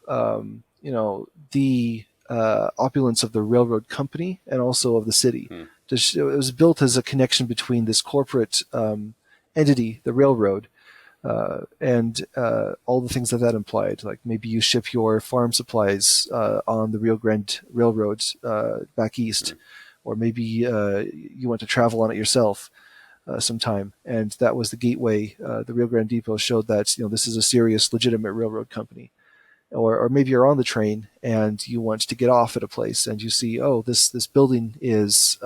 the opulence of the railroad company and also of the city. Hmm. It was built as a connection between this corporate entity, the railroad, and all the things that implied. Like maybe you ship your farm supplies on the Rio Grande Railroad back east, Hmm. or maybe you want to travel on it yourself sometime. And that was the gateway. The Rio Grande Depot showed that this is a serious, legitimate railroad company. Or maybe you're on the train and you want to get off at a place, and you see, oh, this building is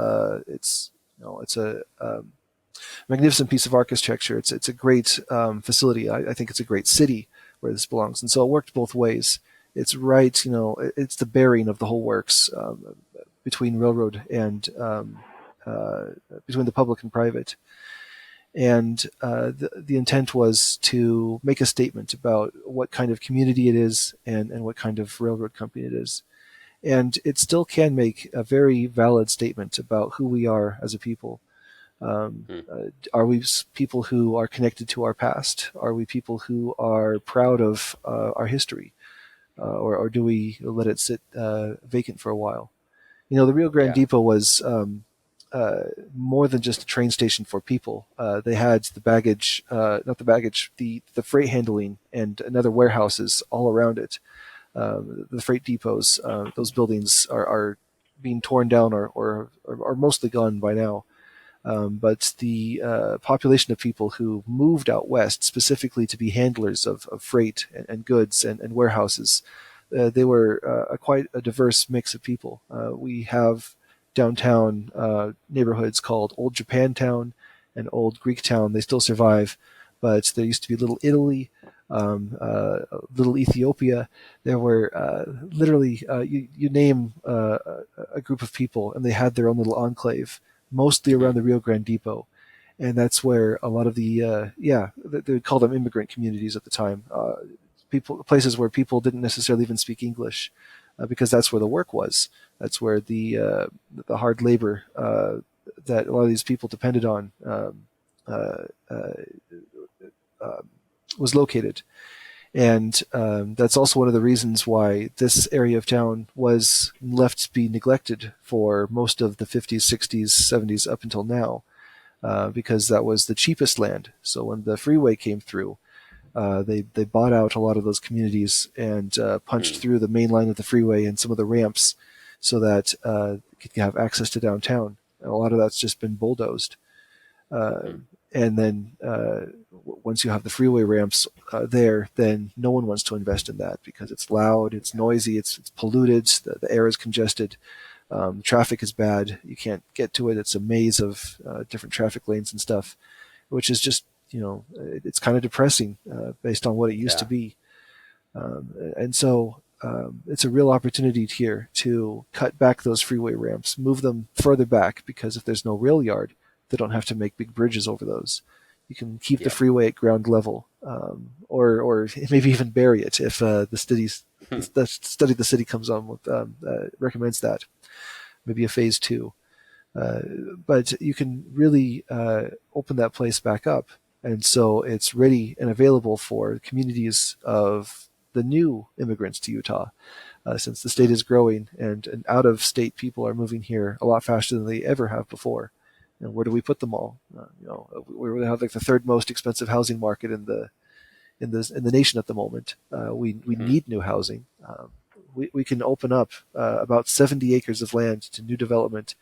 it's a magnificent piece of architecture. It's a great facility. I think it's a great city where this belongs. And so it worked both ways. It's right, it's the bearing of the whole works between railroad and between the public and private. And the intent was to make a statement about what kind of community it is, and what kind of railroad company it is. And it still can make a very valid statement about who we are as a people. Hmm. Are we people who are connected to our past? Are we people who are proud of our history? Or do we let it sit vacant for a while? The Rio Grande Yeah. Depot was more than just a train station for people. They had the baggage, not the baggage, the freight handling and other warehouses all around it. The freight depots, those buildings are being torn down or are mostly gone by now. But the population of people who moved out west specifically to be handlers of freight and goods and warehouses, they were quite a diverse mix of people. We have downtown neighborhoods called Old Japantown and Old Greek Town. They still survive, but there used to be Little Italy, Little Ethiopia. There were literally, you name a group of people, and they had their own little enclave, mostly Hmm. around the Rio Grande Depot. And that's where a lot of they would call them immigrant communities at the time. Places where people didn't necessarily even speak English, because that's where the work was. That's where the hard labor that a lot of these people depended on uh, uh, was located. And that's also one of the reasons why this area of town was left to be neglected for most of the 50s, 60s, 70s up until now, because that was the cheapest land. So when the freeway came through, they bought out a lot of those communities and punched Hmm. through the main line of the freeway and some of the ramps so that you could have access to downtown. And a lot of that's just been bulldozed. Uh, Hmm. and then once you have the freeway ramps there, then no one wants to invest in that because it's loud, it's noisy, it's polluted, the air is congested, traffic is bad. You can't get to it. It's a maze of different traffic lanes and stuff, which is just, it's kind of depressing based on what it used to Yeah. be. And so it's a real opportunity here to cut back those freeway ramps, move them further back, because if there's no rail yard, they don't have to make big bridges over those. You can keep the Yeah. freeway at ground level, or maybe even bury it if Hmm. the study the city comes on with recommends that. Maybe a phase two. Uh, but you can really open that place back up. And so it's ready and available for communities of the new immigrants to Utah, since the state Hmm. is growing and out of state people are moving here a lot faster than they ever have before. And where do we put them all? We have like the third most expensive housing market in the nation at the moment. We Hmm. need new housing. We can open up about 70 acres of land to new development,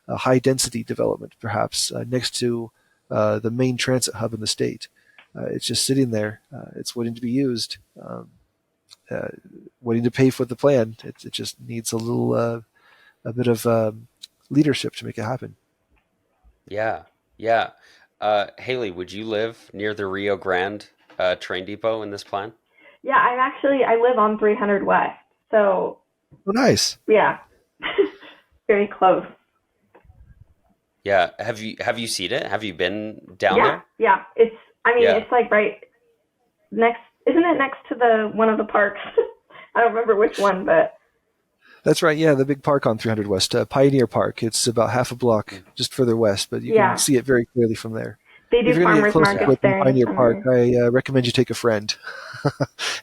high density development, perhaps next to the main transit hub in the state. It's just sitting there. It's waiting to be used, uh, waiting to pay for the plan. It just needs a bit of leadership to make it happen. Yeah. Yeah. Hailee, would you live near the Rio Grande train depot in this plan? Yeah, I live on 300 West, so Oh, nice. yeah, very close. Yeah. Have you seen it? Have you been down Yeah, there? yeah. Yeah. It's like right next, isn't it next to the one of the parks? I don't remember which one, but That's right. Yeah, the big park on 300 West, Pioneer Park. It's about half a block Mm. just further west, but you can yeah, see it very clearly from there. they If do you're going to get farmers close to markets Yeah. it in there in the Pioneer Park, summer. I recommend you take a friend.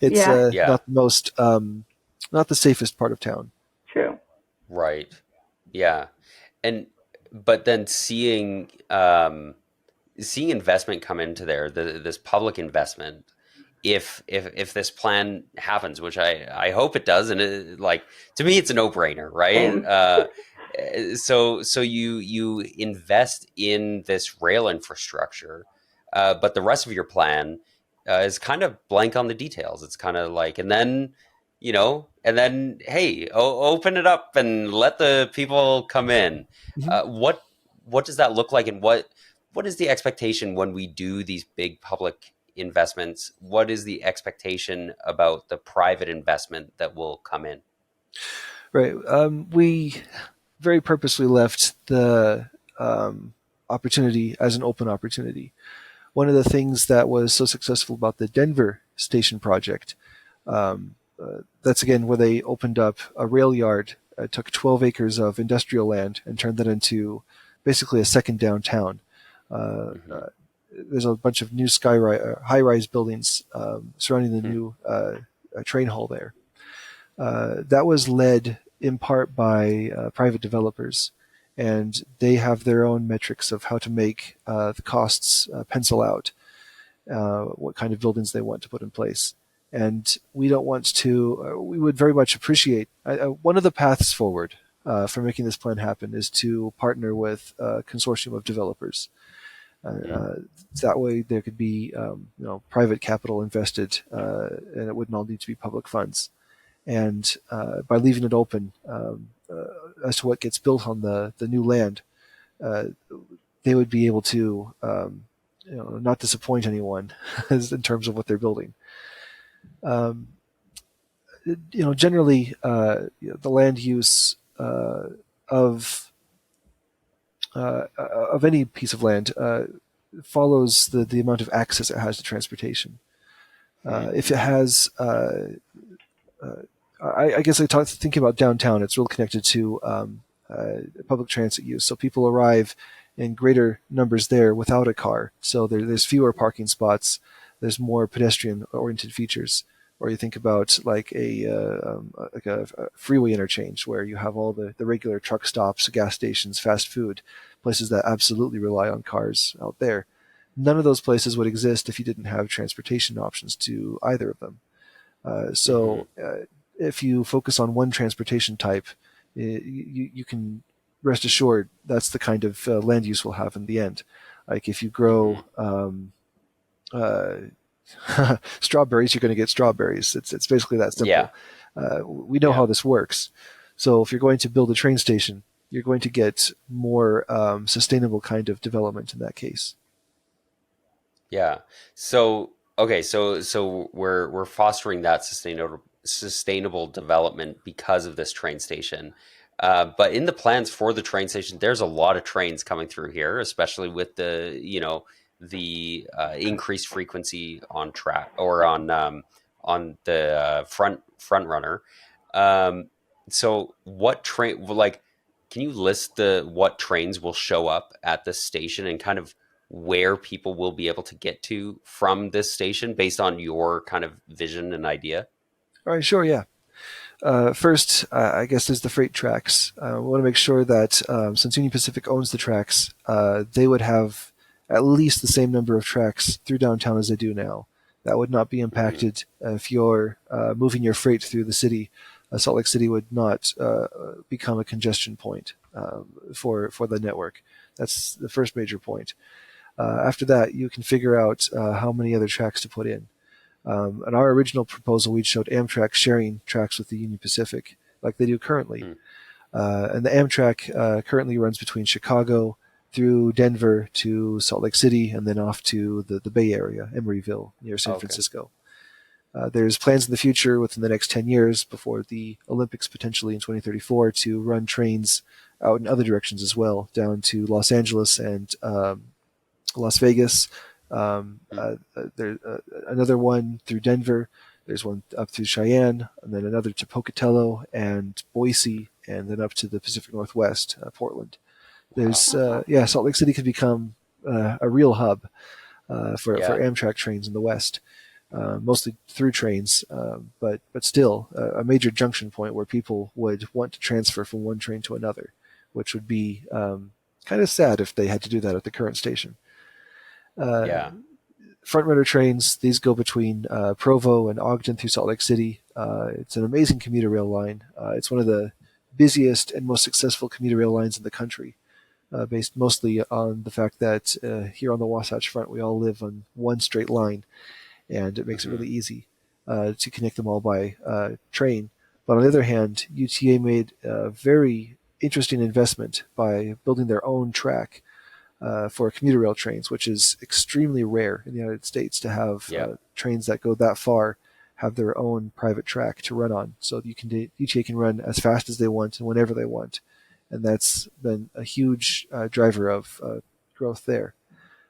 It's Yeah, Yeah. not the most, not the safest part of town. true. Right. Yeah. And but then seeing investment come into there, this public investment, if this plan happens, which I hope it does, and like to me it's a no brainer, right? Same. So you invest in this rail infrastructure, but the rest of your plan is kind of blank on the details. It's kind of like, and then hey, open it up and let the people come in. Mhm. What does that look like, and what is the expectation when we do these big public investments? What is the expectation about the private investment that will come in? Right. We very purposely left the opportunity as an open opportunity. One of the things that was so successful about the Denver station project, that's again where they opened up a rail yard, took 12 acres of industrial land and turned that into basically a second downtown. Hmm. There's a bunch of new high-rise buildings surrounding the new train hall there. That was led in part by private developers, and they have their own metrics of how to make the costs pencil out, what kind of buildings they want to put in place. And we don't want to, we would very much appreciate, one of the paths forward for making this plan happen is to partner with a consortium of developers. That way there could be private capital invested, and it wouldn't all need to be public funds. And by leaving it open as to what gets built on the new land, they would be able to not disappoint anyone in terms of what they're building. Generally, the land use of any piece of land follows the amount of access it has to transportation. If it has, I guess thinking about downtown, it's real connected to public transit use. So people arrive in greater numbers there without a car. So there's fewer parking spots. There's more pedestrian-oriented features. Or you think about like a freeway interchange where you have all the regular truck stops, gas stations, fast food, places that absolutely rely on cars out there. None of those places would exist if you didn't have transportation options to either of them. If you focus on one transportation type, you can rest assured that's the kind of land use we'll have in the end. Like if you grow strawberries, you're going to get strawberries. It's basically that simple. Yeah. We know how this works. So if you're going to build a train station, you're going to get more sustainable kind of development in that case. Yeah. So okay, so we're fostering that sustainable development because of this train station. But in the plans for the train station, there's a lot of trains coming through here, especially with the increased frequency on track or on the front runner. So what train like can you list what trains will show up at the station and kind of where people will be able to get to from this station based on your kind of vision and idea? All right, sure, yeah. First, I guess there's the freight tracks. We want to make sure that since Union Pacific owns the tracks, they would have at least the same number of tracks through downtown as they do now. That would not be impacted if you're moving your freight through the city. Salt Lake City would not become a congestion point for the network. That's the first major point. After that, you can figure out how many other tracks to put in. In our original proposal, we showed Amtrak sharing tracks with the Union Pacific, like they do currently. And the Amtrak currently runs between Chicago through Denver to Salt Lake City and then off to the Bay Area, Emeryville, near San Francisco. There's plans in the future within the next 10 years before the Olympics potentially in 2034 to run trains out in other directions as well, down to Los Angeles and Las Vegas. There's another one through Denver. There's one up through Cheyenne, and then another to Pocatello and Boise, and then up to the Pacific Northwest, Portland. There's Salt Lake City could become a real hub for Amtrak trains in the West, mostly through trains, but still a major junction point where people would want to transfer from one train to another, which would be kind of sad if they had to do that at the current station. Front runner trains, these go between Provo and Ogden through Salt Lake City. It's an amazing commuter rail line. It's one of the busiest and most successful commuter rail lines in the country, based mostly on the fact that here on the Wasatch Front we all live on one straight line, and it makes it really easy to connect them all by train. But on the other hand, UTA made a very interesting investment by building their own track for commuter rail trains, which is extremely rare in the United States to have trains that go that far have their own private track to run on. So UTA can run as fast as they want and whenever they want. And that's been a huge driver of growth there.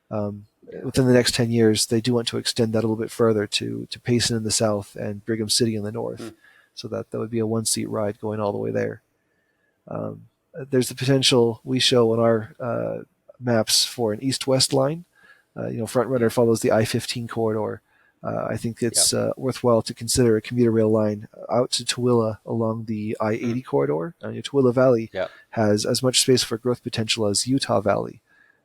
Within the next 10 years, they do want to extend that a little bit further to Payson in the south and Brigham City in the north. So that would be a one-seat ride going all the way there. There's the potential we show in our maps for an east-west line. Front runner follows the I-15 corridor. I think it's worthwhile to consider a commuter rail line out to Tooele along the I-80 corridor. Tooele Valley has as much space for growth potential as Utah Valley,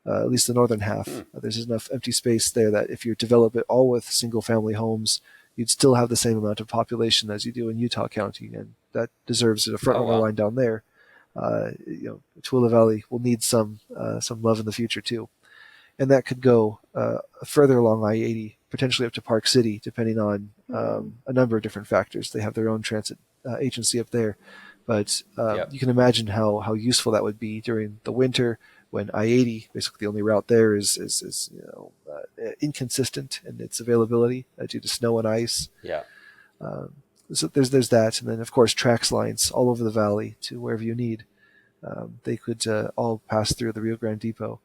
at least the northern half. There's enough empty space there that if you develop it all with single-family homes, you'd still have the same amount of population as you do in Utah County, and that deserves a front runner line down there. Tooele Valley will need some love in the future too, and that could go further along I-80, potentially up to Park City, depending on a number of different factors. They have their own transit agency up there, but you can imagine how useful that would be during the winter when I-80, basically the only route there, is inconsistent in its availability due to snow and ice. So there's that, and then of course tracks lines all over the valley to wherever you need. They could all pass through the Rio Grande Depot.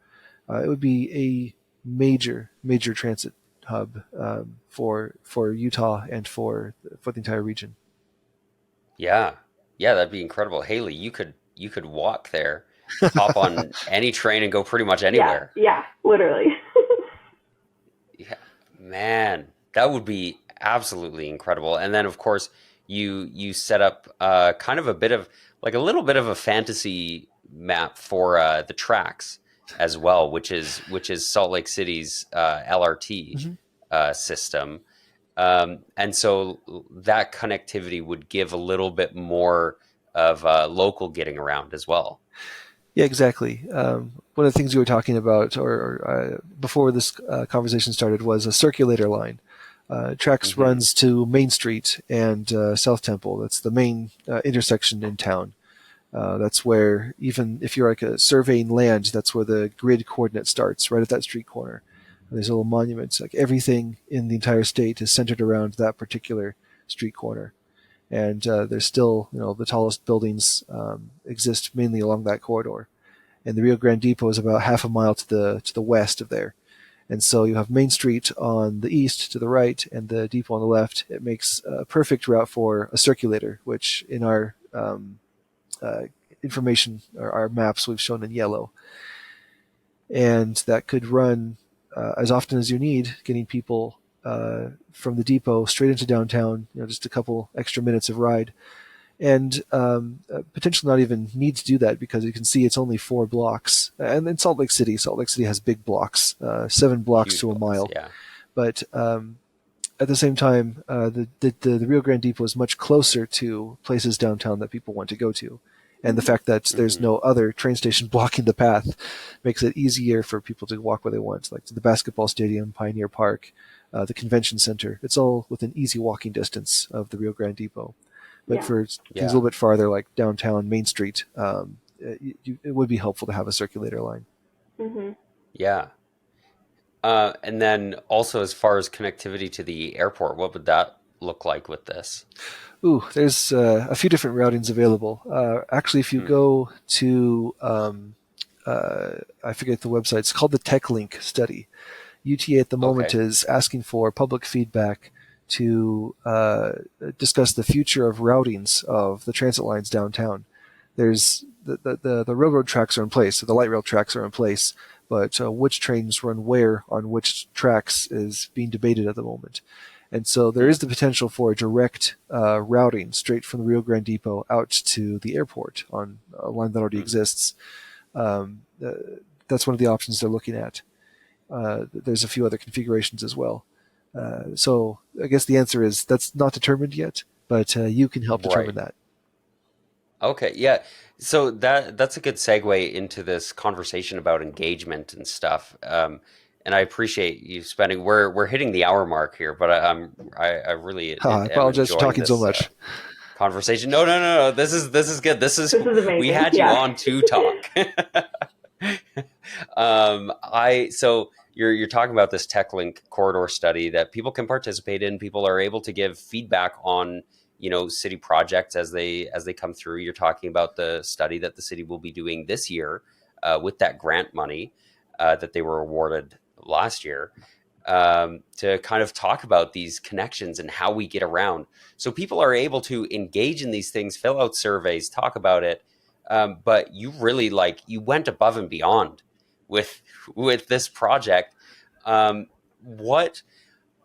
It would be a major transit hub for Utah and for the entire region. Yeah, that'd be incredible. Hailee, you could walk there, hop on any train, and go pretty much anywhere. Yeah, literally. Yeah, man, that would be absolutely incredible. And then, of course, you set up kind of a little bit of a fantasy map for the tracks as well, which is Salt Lake City's LRT system. And so that connectivity would give a little bit more of local getting around as well. Yeah, exactly. One of the things we were talking about, or before this conversation started, was a circulator line. Tracks runs to Main Street and South Temple. That's the main intersection in town. That's where, even if you're surveying land, that's where the grid coordinate starts, right at that street corner. There's a little monument. Like everything in the entire state is centered around that particular street corner. And there's still, the tallest buildings exist mainly along that corridor. And the Rio Grande Depot is about half a mile to the west of there. And so you have Main Street on the east to the right and the depot on the left. It makes a perfect route for a circulator, which in our information or our maps we've shown in yellow. And that could run as often as you need, getting people from the depot straight into downtown, just a couple extra minutes of ride. And potentially not even need to do that because you can see it's only 4 blocks. And then Salt Lake City has big blocks, 7 blocks to a mile. Yeah. But at the same time, the Rio Grande Depot is much closer to places downtown that people want to go to. And the fact that there's no other train station blocking the path makes it easier for people to walk where they want, like to the basketball stadium, Pioneer Park, the convention center. It's all within easy walking distance of the Rio Grande Depot. But for things a little bit farther, like downtown Main Street, it would be helpful to have a circulator line. Mm-hmm. Yeah. And then also, as far as connectivity to the airport, what would that look like with this? Ooh, there's a few different routings available. Actually, if you go to, I forget the website, it's called the TechLink study. UTA at the moment is asking for public feedback to discuss the future of routings of the transit lines downtown. There's the railroad tracks are in place, so the light rail tracks are in place, but which trains run where on which tracks is being debated at the moment. And so there is the potential for a direct routing straight from the Rio Grande Depot out to the airport on a line that already exists. That's one of the options they're looking at. There's a few other configurations as well. So I guess the answer is that's not determined yet, but you can help determine that. Okay, yeah. So that's a good segue into this conversation about engagement and stuff. And I appreciate you spending. We're hitting the hour mark here, but I really I apologize for talking so much. Conversation. No. This is good. This is amazing. We had you on to talk. So you're talking about this TechLink corridor study that people can participate in. People are able to give feedback on city projects as they come through. You're talking about the study that the city will be doing this year with that grant money that they were awarded last year to kind of talk about these connections and how we get around. So people are able to engage in these things, fill out surveys, talk about it. But you really you went above and beyond with this project. What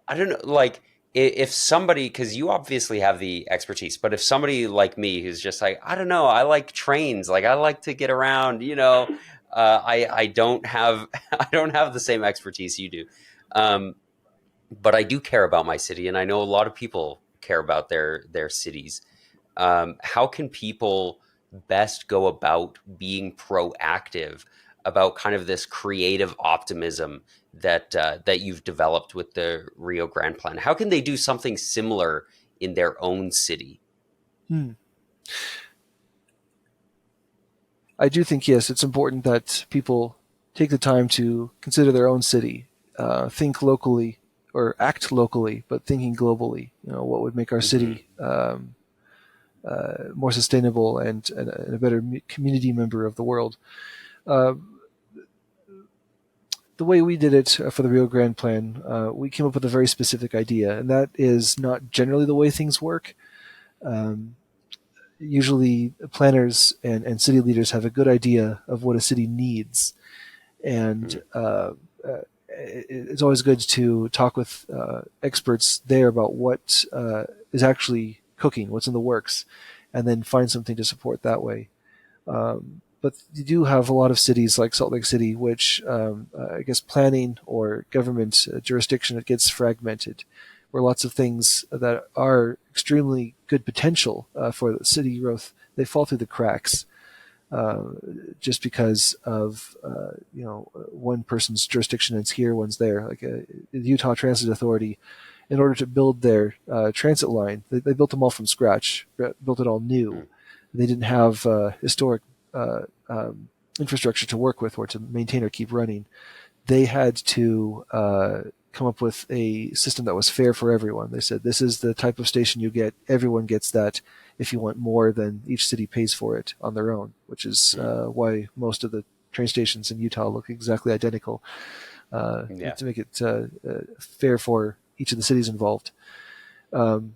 I don't know, like if somebody, because you obviously have the expertise, but if somebody like me who's just like, I don't know, I like trains, like I like to get around, I don't have I don't have the same expertise you do, um, but I do care about my city, and I know a lot of people care about their cities. How can people best go about being proactive about kind of this creative optimism that you've developed with the Rio Grande Plan? How can they do something similar in their own city? Hmm. I do think, yes, it's important that people take the time to consider their own city, think locally or act locally, but thinking globally. What would make our Hmm. city more sustainable and a better community member of the world. Uh, the way we did it for the Rio Grande Plan, we came up with a very specific idea, and that is not generally the way things work. Um, Usually, planners and city leaders have a good idea of what a city needs, and it's always good to talk with experts there about what is actually cooking, what's in the works, and then find something to support that way. But you do have a lot of cities like Salt Lake City, which I guess planning or government jurisdiction, it gets fragmented, where lots of things that are extremely good potential for the city growth, they fall through the cracks uh, just because of one person's jurisdiction is here, one's there. Like the Utah Transit Authority, in order to build their transit line, they built them all from scratch, built it all new. They didn't have historic infrastructure to work with or to maintain or keep running. They had to come up with a system that was fair for everyone. They said, this is the type of station you get. Everyone gets that. If you want more, then each city pays for it on their own, which is why most of the train stations in Utah look exactly identical Yeah. to make it fair for each of the cities involved. Um,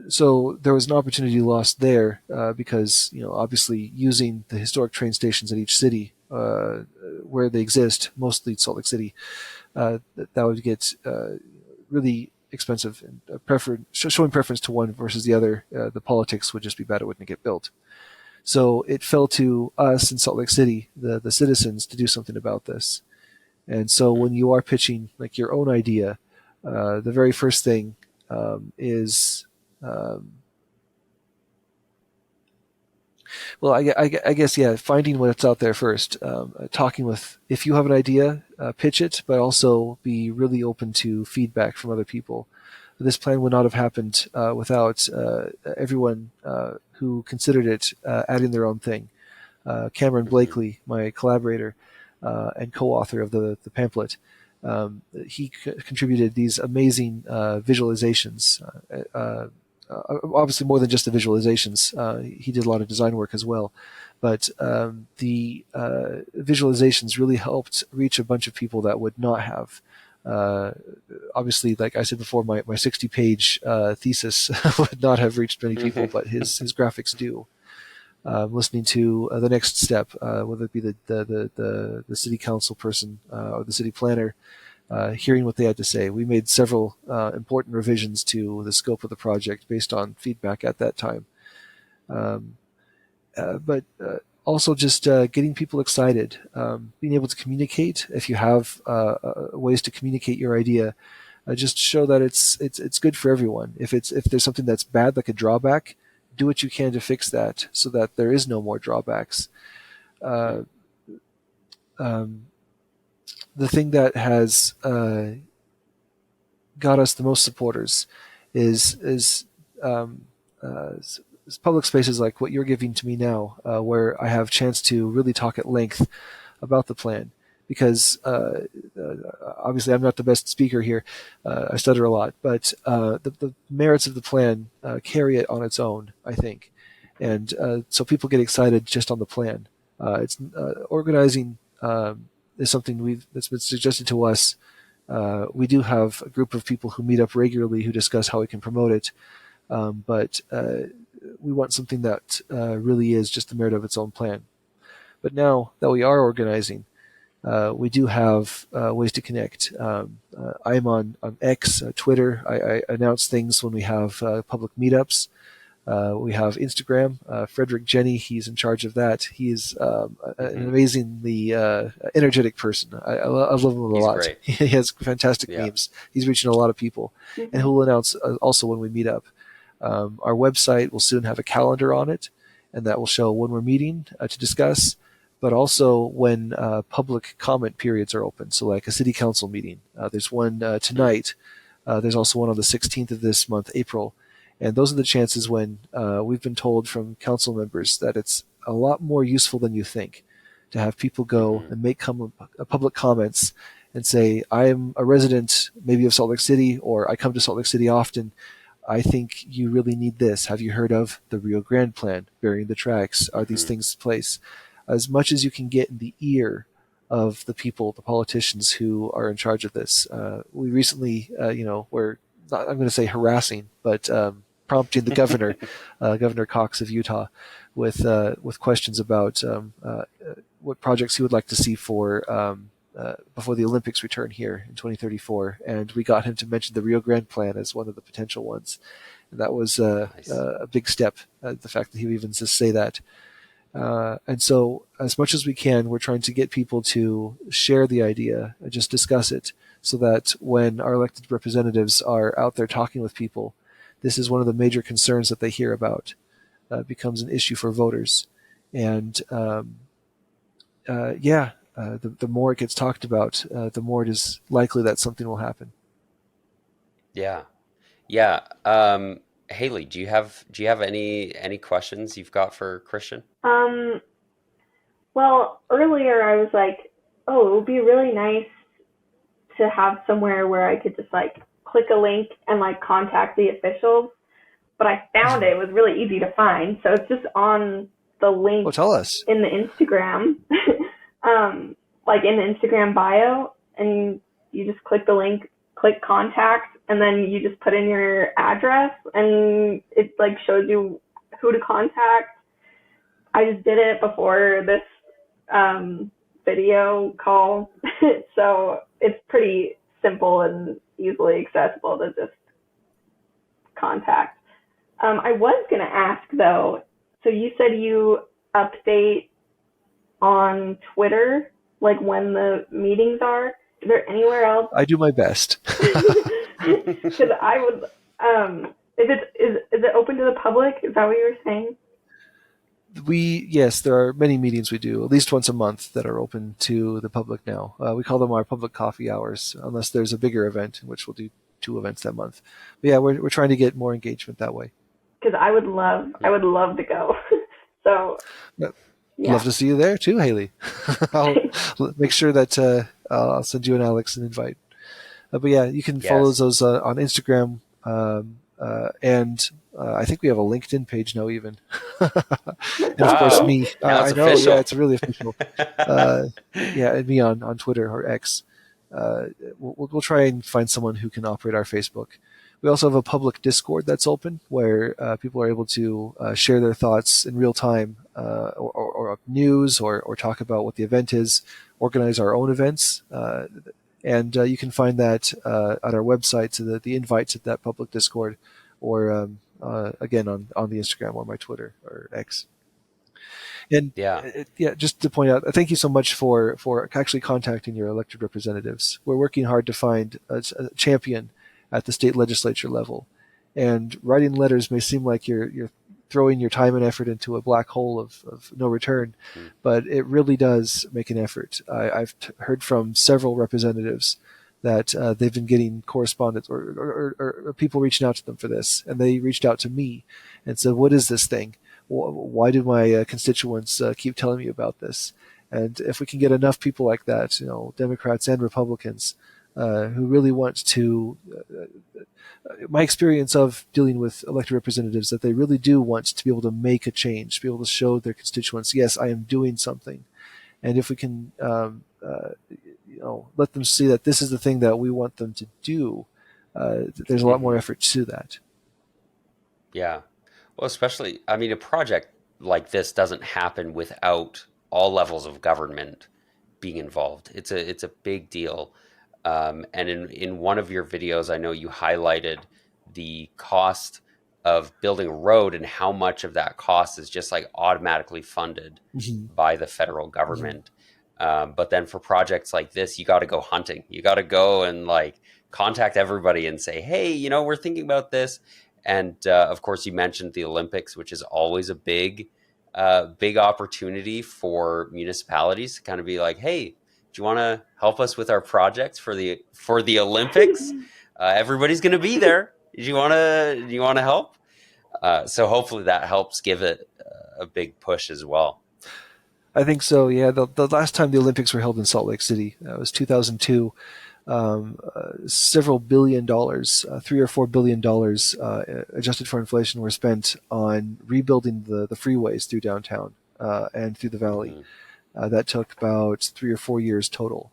so there was an opportunity lost there because obviously using the historic train stations at each city where they exist, mostly Salt Lake City, that would get really expensive, and showing preference to one versus the other, the politics would just be bad. It wouldn't get built. So it fell to us in Salt Lake City, the citizens, to do something about this. And so when you are pitching like your own idea, the very first thing is um, well, I guess, yeah, finding what's out there first. Talking with, if you have an idea, pitch it, but also be really open to feedback from other people. This plan would not have happened without everyone who considered it adding their own thing. Cameron Hmm. Blakely, my collaborator and co-author of the pamphlet, he contributed these amazing visualizations. Obviously, more than just the visualizations, he did a lot of design work as well. But the visualizations really helped reach a bunch of people that would not have. Uh, Obviously, like I said before, my 60-page thesis would not have reached many people, but his graphics do. Listening to the next step, whether it be the city council person or the city planner, hearing what they had to say. We made several important revisions to the scope of the project based on feedback at that time. Um, but also just getting people excited, being able to communicate. If you have ways to communicate your idea, just show that it's good for everyone. If there's something that's bad, like a drawback, do what you can to fix that so that there is no more drawbacks. Uh, um, the thing that has got us the most supporters is um, uh, public spaces like what you're giving to me now, where I have a chance to really talk at length about the plan. Because obviously I'm not the best speaker here, I stutter a lot, but the merits of the plan carry it on its own, I think, and so people get excited just on the plan. It's organizing is something that's been suggested to us. We do have a group of people who meet up regularly who discuss how we can promote it, but we want something that really is just the merit of its own plan. But now that we are organizing, we do have ways to connect. I'm on X, Twitter. I announce things when we have public meetups. We have Instagram. Frederick Jenny, he's in charge of that. He is an amazingly energetic person. I love him a He's lot. great. He has fantastic Yeah. memes. He's reaching a lot of people. Mhm. And he'll announce also when we meet up. Our website will soon have a calendar on it, and that will show when we're meeting to discuss, but also when public comment periods are open. So like a city council meeting. There's one tonight. There's also one on the 16th of this month, April. And those are the chances when we've been told from council members that it's a lot more useful than you think to have people go and make public comments and say, I'm a resident maybe of Salt Lake City, or I come to Salt Lake City often. I think you really need this. Have you heard of the Rio Grande Plan, burying the tracks? Are these things in place? As much as you can get in the ear of the people, the politicians who are in charge of this. We recently, were not, I'm going to say harassing, but prompting the governor, Governor Cox of Utah, with questions about what projects he would like to see for before the Olympics return here in 2034, and we got him to mention the Rio Grande Plan as one of the potential ones. And that was Nice. a big step. The fact that he would even just say that. And so, as much as we can, we're trying to get people to share the idea and just discuss it, so that when our elected representatives are out there talking with people, this is one of the major concerns that they hear about. Becomes an issue for voters, and the more it gets talked about, the more it is likely that something will happen. Yeah. Yeah. Hailee, do you have any questions you've got for Christian? Well, earlier I was like, oh, it would be really nice to have somewhere where I could just like click a link and like contact the officials. But I found it was really easy to find. So it's just on the link Well, tell us. in the Instagram, like in the Instagram bio, and you just click the link, click contact, and then you just put in your address, and it like shows you who to contact. I just did it before this video call, so it's pretty simple and easily accessible to just contact. I was going to ask though, so you said you update on Twitter, like when the meetings are. Is there anywhere else? I do my best. Because I would, is it open to the public? Is that what you were saying? Yes, there are many meetings we do, at least once a month, that are open to the public now. We call them our public coffee hours, unless there's a bigger event, in which we'll do 2 events that month. But yeah, we're trying to get more engagement that way. Because I would love to go. So, Yeah. yeah. Love to see you there too, Hailee. I'll make sure that I'll send you and Alex an invite. But yeah, you can follow those on Instagram, and I think we have a LinkedIn page now, even. And of course, me. Now it's I know, official. yeah, it's really official. And me on Twitter or X. We'll try and find someone who can operate our Facebook. We also have a public Discord that's open, where people are able to share their thoughts in real time, or news, or talk about what the event is, organize our own events. And you can find that at our website, so that the invite to that public Discord, or again on the Instagram or my Twitter or X. And just to point out, thank you so much for actually contacting your elected representatives. We're working hard to find a champion at the state legislature level, and writing letters may seem like you're throwing your time and effort into a black hole of no return, but it really does make an effort. I've heard from several representatives that they've been getting correspondence or people reaching out to them for this, and they reached out to me and said, "What is this thing? Why do my constituents keep telling me about this?" And if we can get enough people like that, Democrats and Republicans, who really want to, my experience of dealing with elected representatives, that they really do want to be able to make a change, to be able to show their constituents, yes, I am doing something. And if we can, let them see that this is the thing that we want them to do, there's a lot more effort to that. Yeah. Well, especially, a project like this doesn't happen without all levels of government being involved. It's a big deal. And in one of your videos, I know you highlighted the cost of building a road and how much of that cost is just like automatically funded Mhm. by the federal Mhm. government. But then for projects like this, you got to go hunting. You got to go and like contact everybody and say, hey, we're thinking about this. And of course, you mentioned the Olympics, which is always a big opportunity for municipalities to kind of be like, hey, do you want to help us with our projects for the Olympics? Everybody's going to be there. Do you want to help? So hopefully that helps give it a big push as well. I think so. Yeah, the last time the Olympics were held in Salt Lake City, that was 2002. Several billion dollars, $3 or $4 billion, adjusted for inflation, were spent on rebuilding the freeways through downtown and through the valley. Hmm. That took about 3 or 4 years total.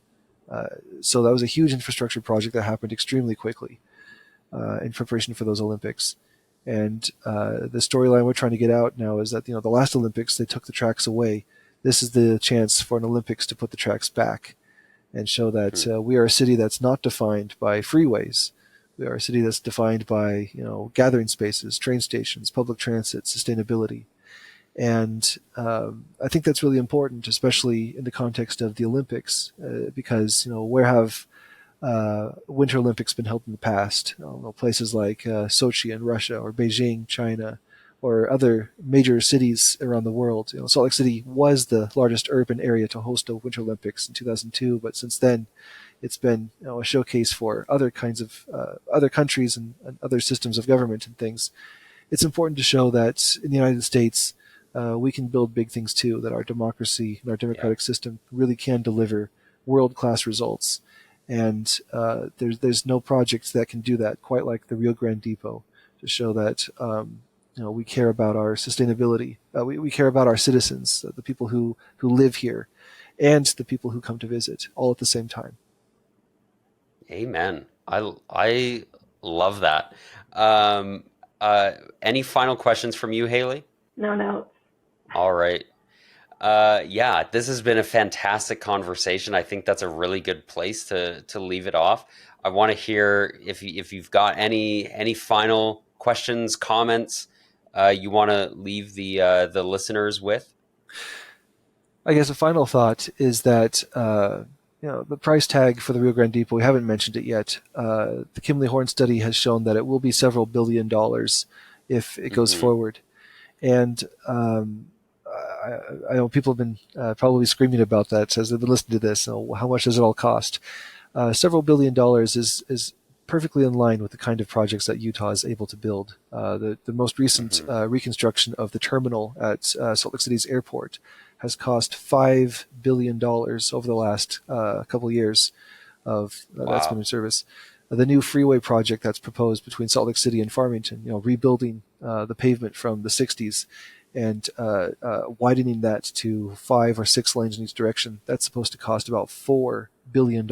Uh, so that was a huge infrastructure project that happened extremely quickly in preparation for those Olympics. And the storyline we're trying to get out now is that the last Olympics they took the tracks away. This is the chance for an Olympics to put the tracks back and show that we are a city that's not defined by freeways. We are a city that's defined by gathering spaces, train stations, public transit, sustainability. And I think that's really important, especially in the context of the Olympics, because where have Winter Olympics been held in the past? Places like Sochi in Russia, or Beijing, China, or other major cities around the world. Salt Lake City was the largest urban area to host a Winter Olympics in 2002, but since then, it's been a showcase for other kinds of other countries and other systems of government and things. It's important to show that in the United States, we can build big things too, that our democracy and our Yeah. democratic system really can deliver world-class results. And there's no project that can do that quite like the Rio Grande Depot, to show that we care about our sustainability. We care about our citizens, the people who live here, and the people who come to visit, all at the same time. Amen. I love that. Um, uh, any final questions from you, Haley? No, no. All right. Yeah, this has been a fantastic conversation. I think that's a really good place to leave it off. I want to hear if you've got any final questions, comments you want to leave the listeners with. I guess a final thought is that the price tag for the Rio Grande Depot, we haven't mentioned it yet. The Kimley Horn study has shown that it will be several $billion if it goes Hmm. forward. And I know people have been probably screaming about that as they've been listening to this. How much does it all cost? Several $billion is perfectly in line with the kind of projects that Utah is able to build. The most recent Hmm. reconstruction of the terminal at Salt Lake City's airport has cost $5 billion over the last couple of years of that's been Wow. in service. The new freeway project that's proposed between Salt Lake City and Farmington, rebuilding the pavement from the 60s and widening that to 5 or 6 lanes in each direction, that's supposed to cost about $4 billion.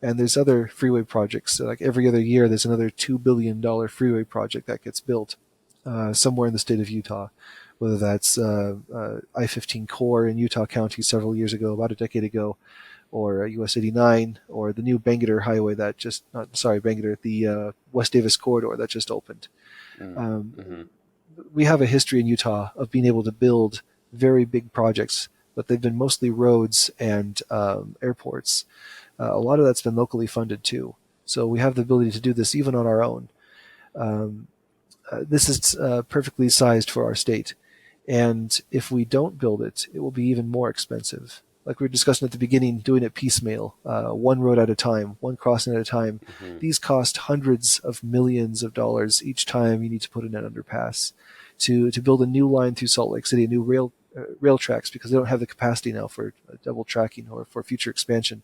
And there's other freeway projects. So like every other year, there's another $2 billion freeway project that gets built somewhere in the state of Utah, whether that's I-15 Core in Utah County several years ago, about a decade ago, or US 89, or the new Bangerter Highway that just, not sorry, Bangerter, the West Davis Corridor that just opened. Um, Mm-hmm. we have a history in Utah of being able to build very big projects, but they've been mostly roads and airports. A lot of that's been locally funded too. So we have the ability to do this even on our own. Um, this is perfectly sized for our state. And if we don't build it, it will be even more expensive. Like we were discussing at the beginning, doing it piecemeal, one road at a time, one crossing at a time. Hmm. These cost hundreds of millions of dollars each time you need to put in an underpass. To build a new line through Salt Lake City, a new rail tracks, because they don't have the capacity now for double tracking or for future expansion.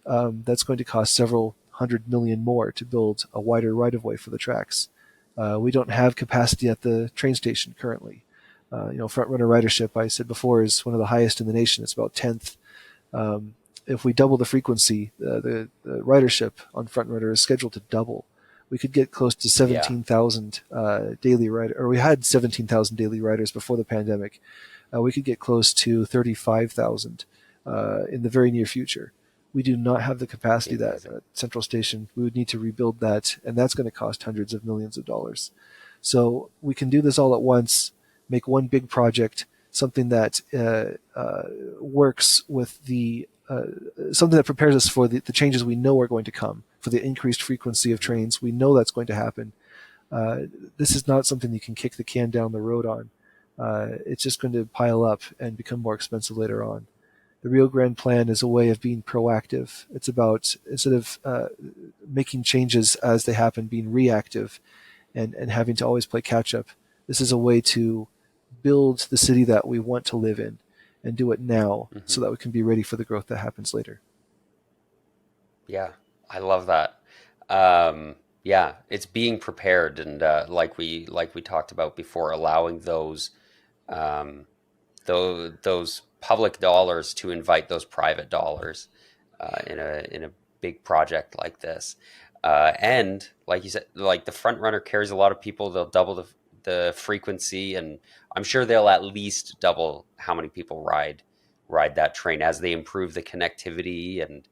That's going to cost several hundred million more to build a wider right of way for the tracks. We don't have capacity at the train station currently. Front runner ridership, I said before, is one of the highest in the nation. It's about 10th. If we double the frequency, the ridership on front runner is scheduled to double. We could get close to Yeah. 17,000 daily rider, or we had 17,000 daily riders before the pandemic. We could get close to 35,000 in the very near future. We do not have the capacity that Amazing. central station. We would need to rebuild that, and that's going to cost hundreds of millions of dollars. So we can do this all at once, make one big project, something that works with something that prepares us for the changes we know are going to come, for the increased frequency of trains. We know that's going to happen. This is not something you can kick the can down the road on. It's just going to pile up and become more expensive later on. The Rio Grande Plan is a way of being proactive. It's about, instead of making changes as they happen, being reactive and having to always play catch up. This is a way to build the city that we want to live in and do it now so that we can be ready for the growth that happens later. Yeah, I love that. Yeah, it's being prepared, and like we talked about before, allowing um, those public dollars to invite those private dollars in a big project like this. And like you said, like the front runner carries a lot of people. They'll double the frequency, and I'm sure they'll at least double how many people ride that train as they improve the connectivity, and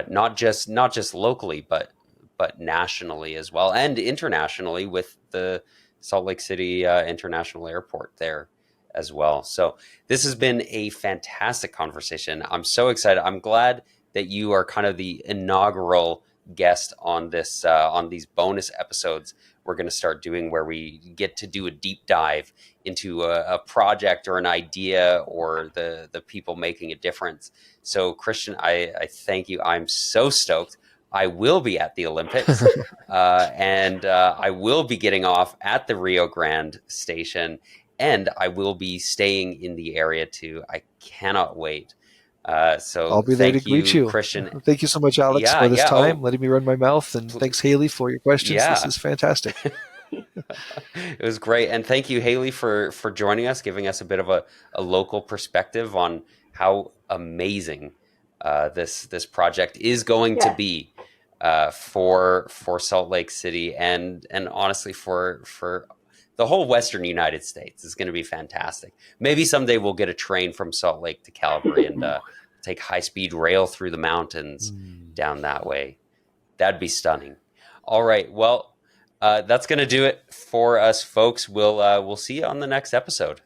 not just locally, but nationally as well, and internationally with the Salt Lake City International Airport there as well. So this has been a fantastic conversation. I'm so excited. I'm glad that you are kind of the inaugural guest on this on these bonus episodes we're going to start doing, where we get to do a deep dive into a project or an idea or the people making a difference. So Christian, I thank you. I'm so stoked. I will be at the Olympics, and I will be getting off at the Rio Grande station, and I will be staying in the area too. I cannot wait. So I'll be there to thank greet you, you. Christian. Thank you so much, Alex, Yeah, for this yeah. time, Oh, letting me run my mouth. And thanks, Hailee, for your questions. This yeah. is fantastic. It was great. And thank you, Hailee, for joining us, giving us a bit of a local perspective on how amazing this project is going to Yes. be for Salt Lake City, and honestly for the whole Western United States. Is going to be fantastic. Maybe someday we'll get a train from Salt Lake to Calgary and take high-speed rail through the mountains down that way. That'd be stunning. All right. Well, that's going to do it for us, folks. We'll see you on the next episode.